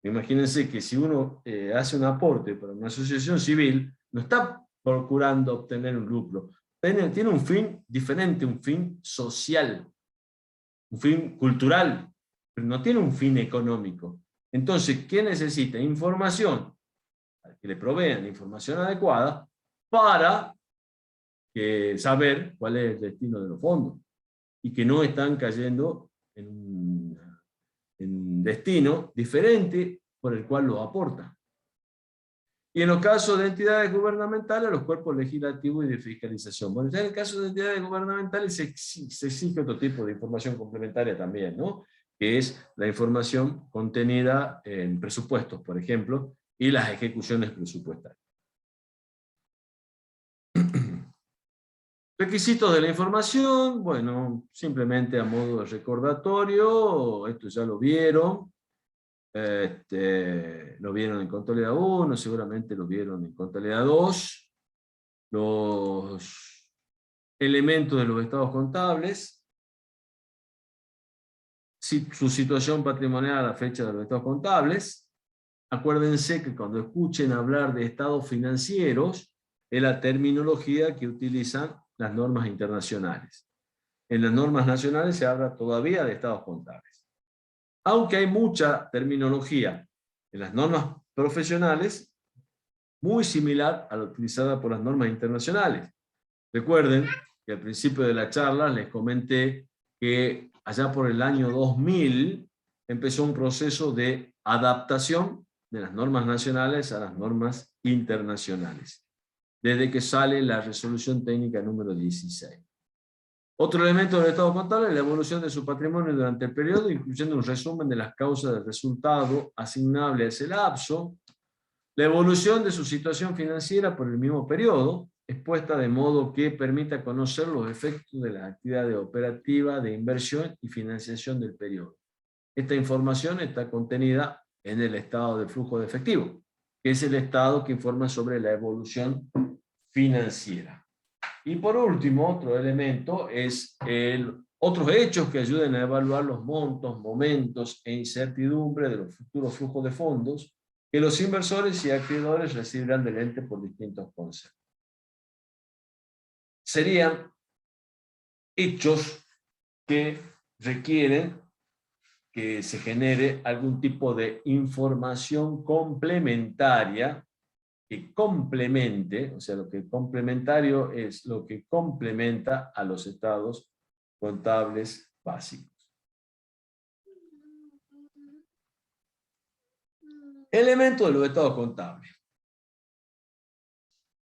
Imagínense que si uno hace un aporte para una asociación civil, no está procurando obtener un lucro, tiene un fin diferente, un fin social, un fin cultural, pero no tiene un fin económico. Entonces, ¿qué necesita? Información, que le provean información adecuada para saber cuál es el destino de los fondos y que no están cayendo en un destino diferente por el cual los aportan. Y en los casos de entidades gubernamentales, los cuerpos legislativos y de fiscalización. Bueno, ya en el caso de entidades gubernamentales se exige otro tipo de información complementaria también, ¿no? que es la información contenida en presupuestos, por ejemplo, y las ejecuciones presupuestarias. Requisitos de la información, bueno, simplemente a modo de recordatorio, esto ya lo vieron. Lo vieron en contabilidad 1, seguramente lo vieron en contabilidad 2. Los elementos de los estados contables, su situación patrimonial a la fecha de los estados contables. Acuérdense que cuando escuchen hablar de estados financieros, es la terminología que utilizan las normas internacionales. En las normas nacionales se habla todavía de estados contables. Aunque hay mucha terminología en las normas profesionales, muy similar a la utilizada por las normas internacionales. Recuerden que al principio de la charla les comenté que allá por el año 2000 empezó un proceso de adaptación de las normas nacionales a las normas internacionales, desde que sale la resolución técnica número 16. Otro elemento del estado contable es la evolución de su patrimonio durante el periodo, incluyendo un resumen de las causas del resultado asignable a ese lapso, la evolución de su situación financiera por el mismo periodo, expuesta de modo que permita conocer los efectos de las actividades operativas de inversión y financiación del periodo. Esta información está contenida en el estado de flujo de efectivo, que es el estado que informa sobre la evolución financiera. Y por último, otro elemento es otros hechos que ayuden a evaluar los montos, momentos e incertidumbre de los futuros flujos de fondos que los inversores y acreedores recibirán del ente por distintos conceptos. Serían hechos que requieren que se genere algún tipo de información complementaria que complemente, o sea, lo que complementario es lo que complementa a los estados contables básicos. Elemento de los estados contables.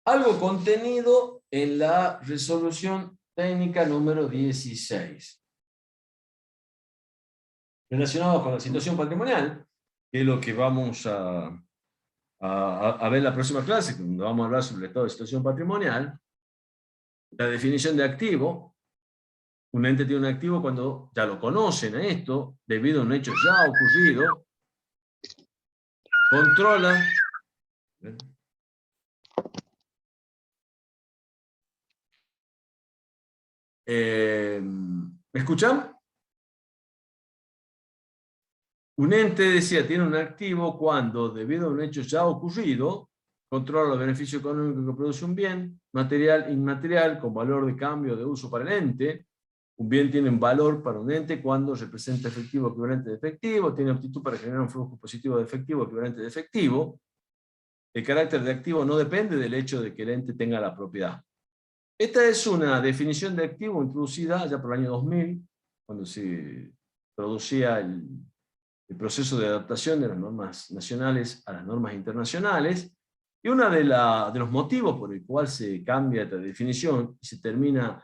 Algo contenido en la resolución técnica número 16. Relacionado con la situación patrimonial, que es lo que vamos a ver en la próxima clase, cuando vamos a hablar sobre el estado de situación patrimonial. La definición de activo. Un ente tiene un activo cuando ya lo conocen a esto, debido a un hecho ya ocurrido. Controla. ¿Me escuchan? Un ente, decía, tiene un activo cuando, debido a un hecho ya ocurrido, controla los beneficios económicos que produce un bien, material, inmaterial, con valor de cambio de uso para el ente. Un bien tiene un valor para un ente cuando representa efectivo equivalente de efectivo, tiene aptitud para generar un flujo positivo de efectivo equivalente de efectivo. El carácter de activo no depende del hecho de que el ente tenga la propiedad. Esta es una definición de activo introducida ya por el año 2000, cuando se producía el proceso de adaptación de las normas nacionales a las normas internacionales, y uno de los motivos por el cual se cambia esta definición y se termina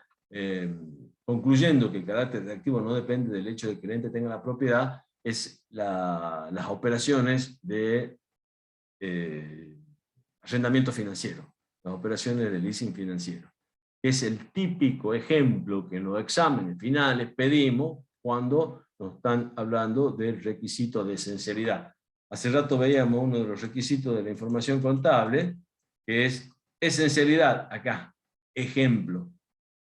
concluyendo que el carácter de activo no depende del hecho de que el ente tenga la propiedad, es las operaciones de arrendamiento financiero, las operaciones de leasing financiero. Es el típico ejemplo que en los exámenes finales pedimos cuando nos están hablando del requisito de esencialidad. Hace rato veíamos uno de los requisitos de la información contable, que es esencialidad, acá, ejemplo.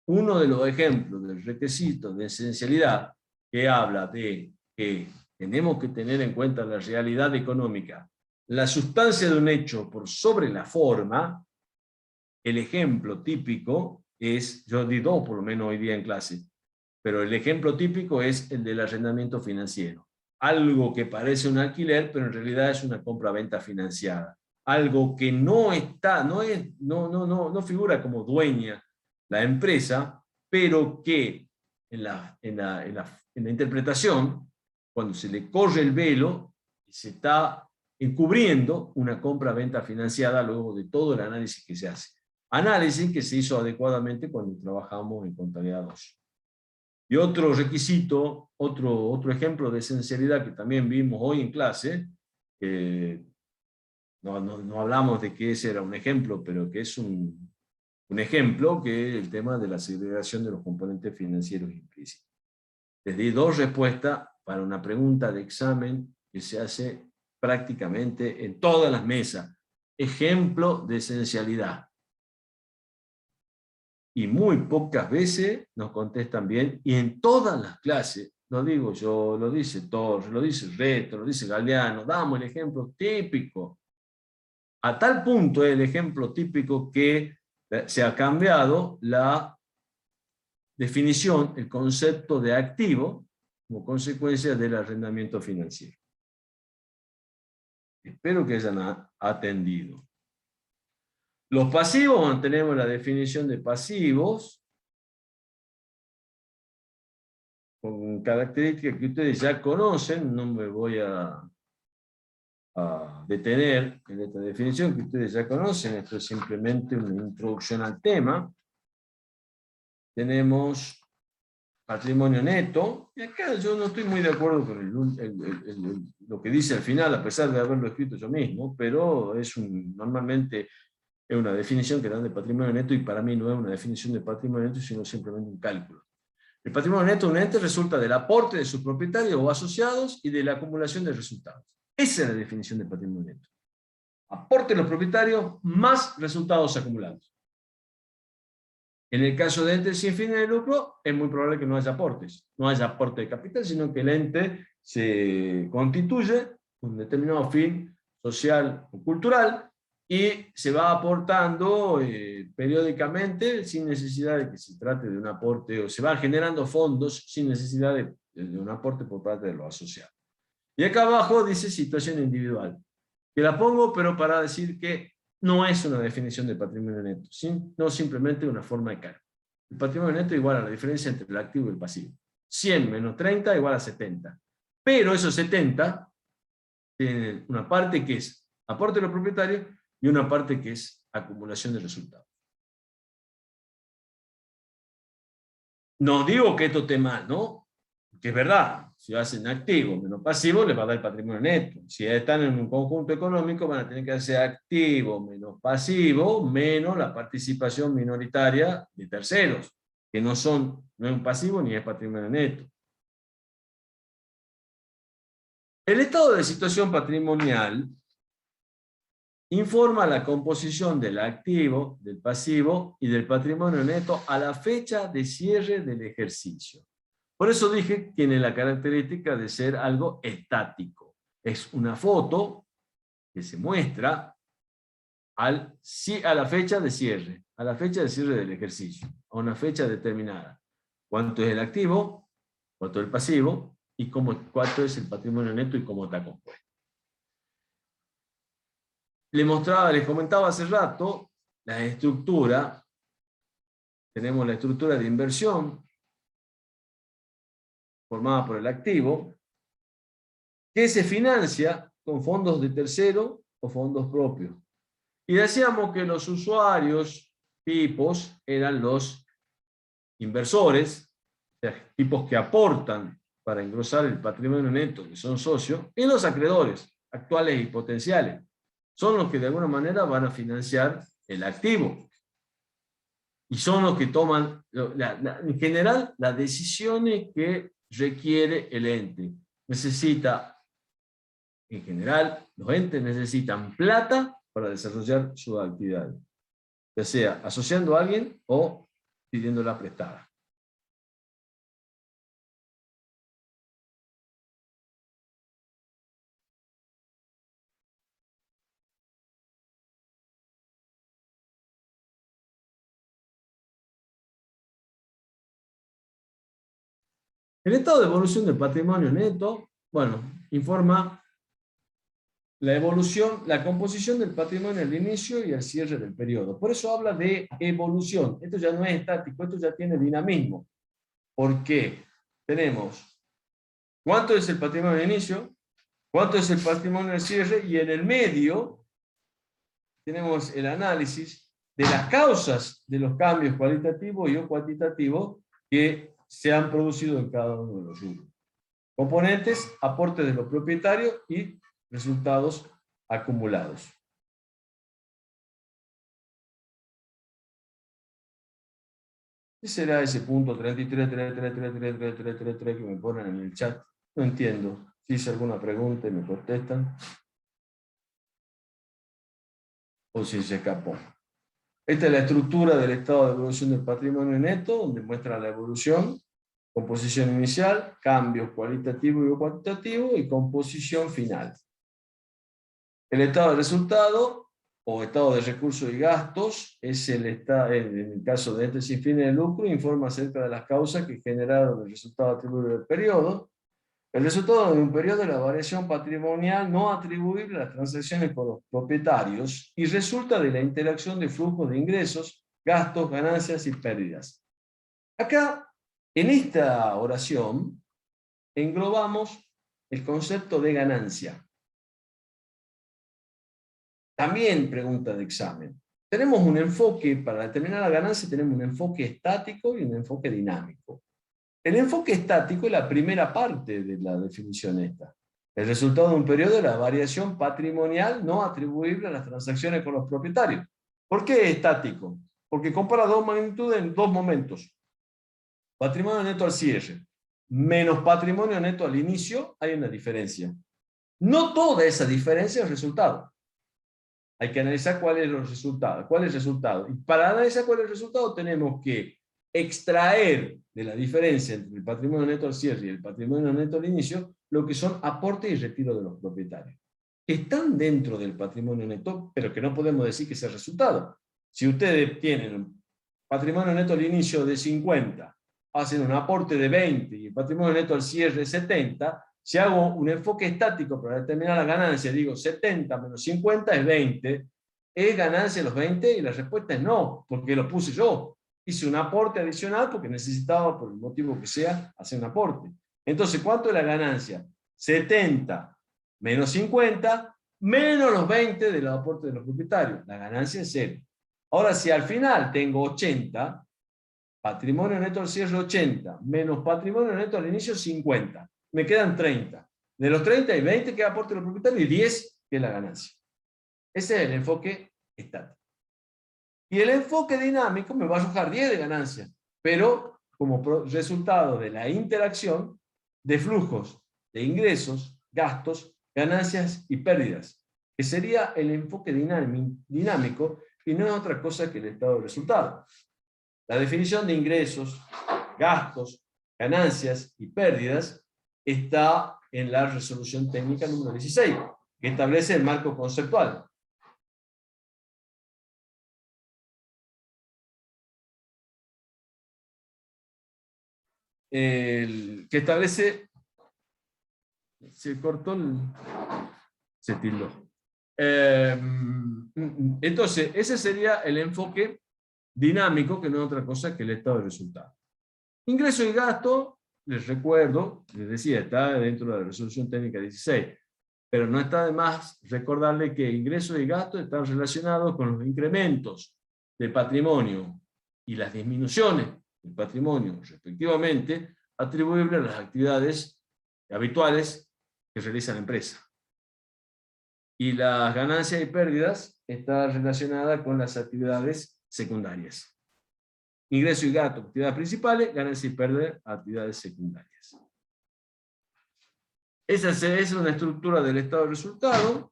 Uno de los ejemplos del requisito de esencialidad que habla de que tenemos que tener en cuenta la realidad económica, la sustancia de un hecho por sobre la forma. El ejemplo típico es, yo di dos por lo menos hoy día en clase, pero el ejemplo típico es el del arrendamiento financiero. Algo que parece un alquiler, pero en realidad es una compra-venta financiada. Algo que no figura como dueña la empresa, pero que en la interpretación, cuando se le corre el velo, se está encubriendo una compra-venta financiada luego de todo el análisis que se hace. Análisis que se hizo adecuadamente cuando trabajamos en contabilidad 2. Y otro requisito, otro ejemplo de esencialidad que también vimos hoy en clase, que no hablamos de que ese era un ejemplo, pero que es un ejemplo, que es el tema de la segregación de los componentes financieros implícitos. Les di 2 respuestas para una pregunta de examen que se hace prácticamente en todas las mesas. Ejemplo de esencialidad. Y muy pocas veces nos contestan bien, y en todas las clases, lo digo yo, lo dice Torres, lo dice Reto, lo dice Galeano, damos el ejemplo típico. A tal punto es el ejemplo típico que se ha cambiado la definición, el concepto de activo, como consecuencia del arrendamiento financiero. Espero que hayan atendido. Los pasivos, tenemos la definición de pasivos, con características que ustedes ya conocen, no me voy a detener en esta definición que ustedes ya conocen, esto es simplemente una introducción al tema. Tenemos patrimonio neto, y acá yo no estoy muy de acuerdo con lo que dice al final, a pesar de haberlo escrito yo mismo, pero normalmente es una definición que dan de patrimonio neto, y para mí no es una definición de patrimonio neto, sino simplemente un cálculo. El patrimonio neto de un ente resulta del aporte de sus propietarios o asociados y de la acumulación de resultados. Esa es la definición de patrimonio neto. Aporte de los propietarios más resultados acumulados. En el caso de entes sin fines de lucro, es muy probable que no haya aportes. No haya aporte de capital, sino que el ente se constituye con un determinado fin social o cultural y se va aportando periódicamente sin necesidad de que se trate de un aporte, o se van generando fondos sin necesidad de un aporte por parte de los asociados. Y acá abajo dice situación individual, que la pongo pero para decir que no es una definición de patrimonio neto, no simplemente una forma de cálculo. El patrimonio neto es igual a la diferencia entre el activo y el pasivo. 100 menos 30 igual a 70. Pero esos 70 tienen una parte que es aporte de los propietarios y una parte que es acumulación de resultados. No digo que esto esté mal, ¿no? Que es verdad, si hacen activo menos pasivo, les va a dar el patrimonio neto. Si están en un conjunto económico, van a tener que hacer activo menos pasivo, menos la participación minoritaria de terceros, que no es un pasivo ni es patrimonio neto. El estado de situación patrimonial informa la composición del activo, del pasivo y del patrimonio neto a la fecha de cierre del ejercicio. Por eso dije que tiene la característica de ser algo estático. Es una foto que se muestra a la fecha de cierre, del ejercicio, a una fecha determinada. ¿Cuánto es el activo? ¿Cuánto es el pasivo? Y cuánto es el patrimonio neto y cómo está compuesto. Les comentaba hace rato la estructura. Tenemos la estructura de inversión formada por el activo, que se financia con fondos de tercero o fondos propios. Y decíamos que los usuarios, tipos, eran los inversores, o sea, tipos que aportan para engrosar el patrimonio neto, que son socios, y los acreedores, actuales y potenciales. Son los que de alguna manera van a financiar el activo. Y son los que toman, en general, las decisiones que requiere el ente. En general, los entes necesitan plata para desarrollar su actividad, ya sea asociando a alguien o pidiéndola prestada. El estado de evolución del patrimonio neto, bueno, informa la evolución, la composición del patrimonio al inicio y al cierre del periodo. Por eso habla de evolución. Esto ya no es estático, esto ya tiene dinamismo. ¿Por qué? Tenemos cuánto es el patrimonio al inicio, cuánto es el patrimonio al cierre, y en el medio tenemos el análisis de las causas de los cambios cualitativos y o cuantitativos que se han producido en cada uno de los rubros. Componentes, aportes de los propietarios y resultados acumulados. ¿Qué será ese punto 33 que me ponen en el chat? No entiendo. Si hice alguna pregunta y me contestan. O si se escapó. Esta es la estructura del estado de evolución del patrimonio neto, donde muestra la evolución, composición inicial, cambios cualitativos y cuantitativos y composición final. El estado de resultado o estado de recursos y gastos es el estado, en el caso de este sin fines de lucro, informa acerca de las causas que generaron el resultado atribuible del periodo. El resultado de un periodo es la variación patrimonial no atribuible a las transacciones con los propietarios y resulta de la interacción de flujos de ingresos, gastos, ganancias y pérdidas. Acá, en esta oración, englobamos el concepto de ganancia. También pregunta de examen. Tenemos un enfoque, para determinar la ganancia tenemos un enfoque estático y un enfoque dinámico. El enfoque estático es la primera parte de la definición esta. El resultado de un periodo es la variación patrimonial no atribuible a las transacciones con los propietarios. ¿Por qué estático? Porque compara dos magnitudes en dos momentos. Patrimonio neto al cierre menos patrimonio neto al inicio, hay una diferencia. No toda esa diferencia es resultado. Hay que analizar cuál es el resultado. ¿Cuál es el resultado? Y para analizar cuál es el resultado tenemos que extraer de la diferencia entre el patrimonio neto al cierre y el patrimonio neto al inicio lo que son aportes y retiro de los propietarios. Que están dentro del patrimonio neto, pero que no podemos decir que es el resultado. Si ustedes tienen un patrimonio neto al inicio de 50, hacen un aporte de 20 y el patrimonio neto al cierre de 70, si hago un enfoque estático para determinar la ganancia, digo 70 menos 50 es 20, ¿es ganancia los 20? Y la respuesta es no, porque lo puse yo. Hice un aporte adicional porque necesitaba, por el motivo que sea, hacer un aporte. Entonces, ¿cuánto es la ganancia? 70 menos 50 menos los 20 de los aportes de los propietarios. La ganancia es 0. Ahora, si al final tengo 80, patrimonio neto al cierre 80, menos patrimonio neto al inicio 50. Me quedan 30. De los 30 hay 20 que es aporte de los propietarios y 10 que es la ganancia. Ese es el enfoque estático. Y el enfoque dinámico me va a arrojar 10 de ganancia, pero como resultado de la interacción de flujos de ingresos, gastos, ganancias y pérdidas, que sería el enfoque dinámico y no es otra cosa que el estado de resultado. La definición de ingresos, gastos, ganancias y pérdidas está en la resolución técnica número 16, que establece el marco conceptual. Que establece, se cortó se tildó. Entonces, ese sería el enfoque dinámico, que no es otra cosa que el estado de resultado. Ingreso y gasto, les recuerdo, les decía, está dentro de la resolución técnica 16, pero no está de más recordarle que ingresos y gastos están relacionados con los incrementos de patrimonio y las disminuciones del patrimonio, respectivamente, atribuibles a las actividades habituales que realiza la empresa. Y las ganancias y pérdidas están relacionadas con las actividades secundarias. Ingreso y gasto, actividades principales, ganancias y pérdidas, actividades secundarias. Esa es una estructura del estado de resultado.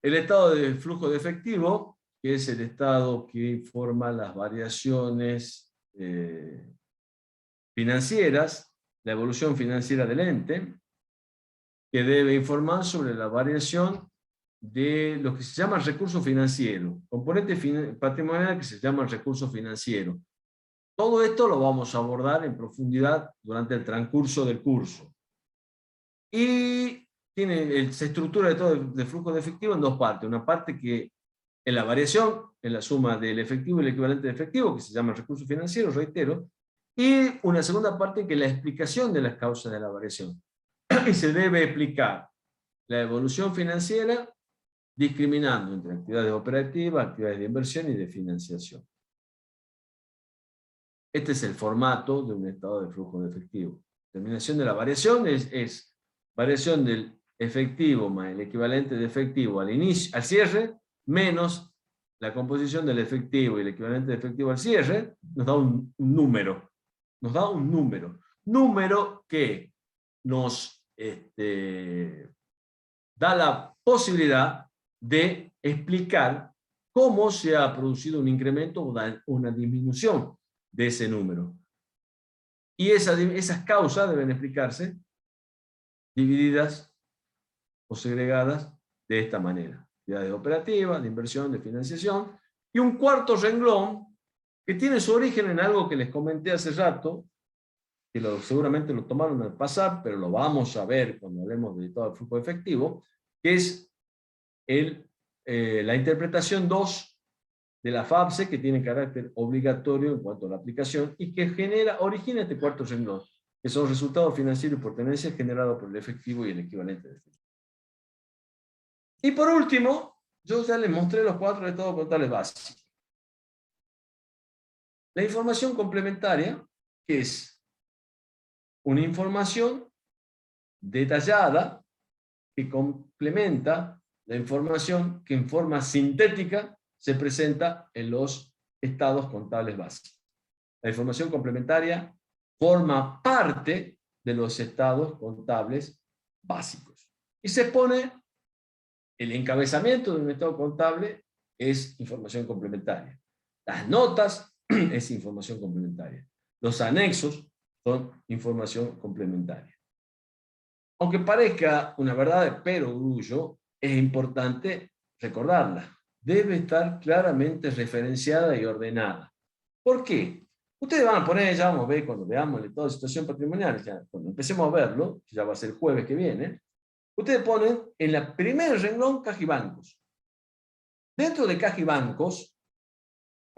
El estado de flujo de efectivo, que es el estado que informa las variaciones financieras, la evolución financiera del ente, que debe informar sobre la variación de lo que se llama recurso financiero, componente patrimonial que se llama recurso financiero. Todo esto lo vamos a abordar en profundidad durante el transcurso del curso. Y se estructura de todo de flujo de efectivo en dos partes. Una parte que es la variación, en la suma del efectivo y el equivalente de efectivo, que se llama recurso financiero, reitero, y una segunda parte que es la explicación de las causas de la variación. Y se debe explicar la evolución financiera discriminando entre actividades operativas, actividades de inversión y de financiación. Este es el formato de un estado de flujo de efectivo. Determinación de la variación es variación del efectivo más el equivalente de efectivo al inicio, al cierre, menos la composición del efectivo y el equivalente de efectivo al cierre, nos da un número. Nos da un número. Número que nos da la posibilidad de explicar cómo se ha producido un incremento o una disminución de ese número. Y esas causas deben explicarse divididas o segregadas de esta manera. Actividades operativas, de inversión, de financiación. Y un cuarto renglón que tiene su origen en algo que les comenté hace rato, que seguramente lo tomaron al pasar, pero lo vamos a ver cuando hablemos de todo el flujo efectivo, que es la interpretación 2 de la FABSE, que tiene carácter obligatorio en cuanto a la aplicación y que origina este cuarto renglón, que son resultados financieros por tenencia generados por el efectivo y el equivalente de efectivo. Y por último, yo ya les mostré los 4 estados contables básicos. La información complementaria, que es una información detallada que complementa la información que en forma sintética se presenta en los estados contables básicos. La información complementaria forma parte de los estados contables básicos. Y se pone el encabezamiento de un estado contable es información complementaria. Las notas es información complementaria. Los anexos son información complementaria. Aunque parezca una verdad de perogrullo, es importante recordarla. Debe estar claramente referenciada y ordenada. ¿Por qué? Ustedes van a poner, ya vamos a ver cuando veamos el estado de situación patrimonial, ya cuando empecemos a verlo, que ya va a ser el jueves que viene, ustedes ponen en la primer renglón caja y bancos. Dentro de caja y bancos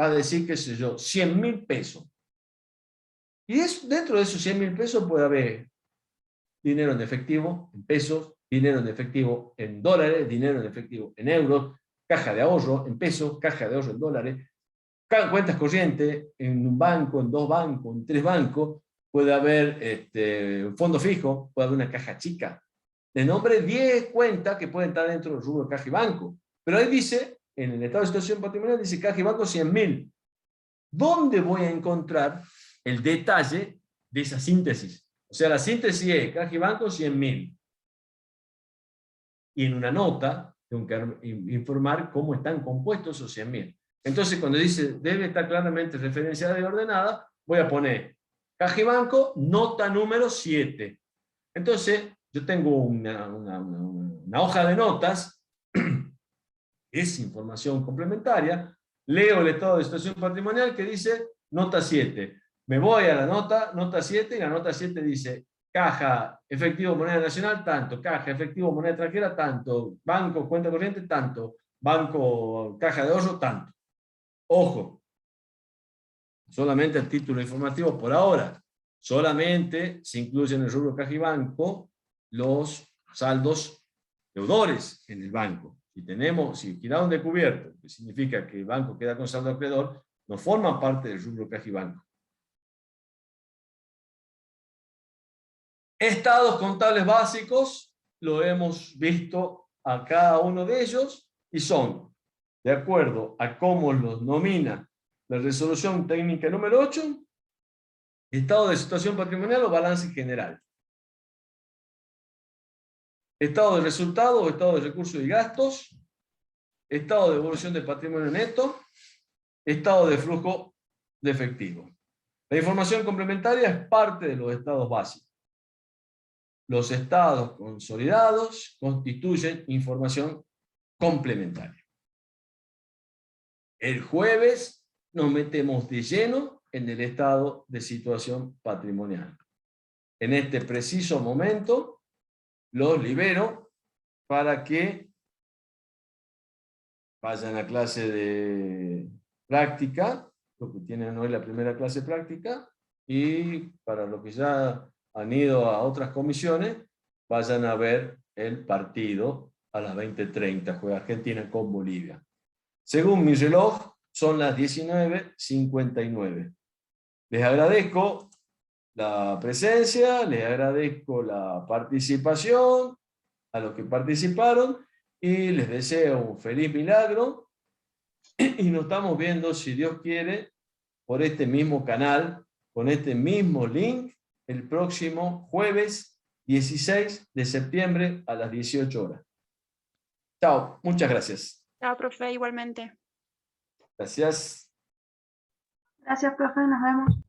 va a decir, qué sé yo, 100.000 pesos. Y dentro de esos 100.000 pesos puede haber dinero en efectivo, en pesos, dinero en efectivo en dólares, dinero en efectivo en euros, caja de ahorro en pesos, caja de ahorro en dólares, cuentas corrientes en un banco, en 2 bancos, en 3 bancos, puede haber un fondo fijo, puede haber una caja chica. De nombre 10 cuentas que pueden estar dentro del rubro caja y banco. Pero ahí dice, en el estado de situación patrimonial, dice caja y banco 100.000. ¿Dónde voy a encontrar el detalle de esa síntesis? O sea, la síntesis es caja y banco 100.000. Y en una nota tengo que informar cómo están compuestos esos 100.000. Entonces, cuando dice debe estar claramente referenciada y ordenada, voy a poner caja y banco, nota número 7. Entonces, yo tengo una hoja de notas, es información complementaria, leo el estado de situación patrimonial que dice nota 7. Me voy a la nota 7, y la nota 7 dice caja, efectivo, moneda nacional, tanto, caja, efectivo, moneda extranjera, tanto, banco, cuenta corriente, tanto, banco, caja de ahorro, tanto. Ojo, solamente el título informativo por ahora, solamente se incluyen en el rubro caja y banco los saldos deudores en el banco. Si quedaron de cubierto, que significa que el banco queda con saldo acreedor, no forman parte del rubro caja y banco. Estados contables básicos, lo hemos visto a cada uno de ellos, y son, de acuerdo a cómo los nomina la resolución técnica número 8, estado de situación patrimonial o balance general. Estado de resultado o estado de recursos y gastos, estado de evolución del patrimonio neto, estado de flujo de efectivo. La información complementaria es parte de los estados básicos. Los estados consolidados constituyen información complementaria. El jueves nos metemos de lleno en el estado de situación patrimonial. En este preciso momento los libero para que vayan a clase de práctica, los que tienen hoy la primera clase práctica, y para los que ya han ido a otras comisiones, vayan a ver el partido a las 20:30 juega Argentina con Bolivia. Según mi reloj, son las 19:59. Les agradezco la presencia, les agradezco la participación a los que participaron y les deseo un feliz milagro y nos estamos viendo, si Dios quiere, por este mismo canal, con este mismo link, el próximo jueves 16 de septiembre a las 18 horas. Chao, muchas gracias. Chao, profe, igualmente. Gracias. Gracias, profe, nos vemos.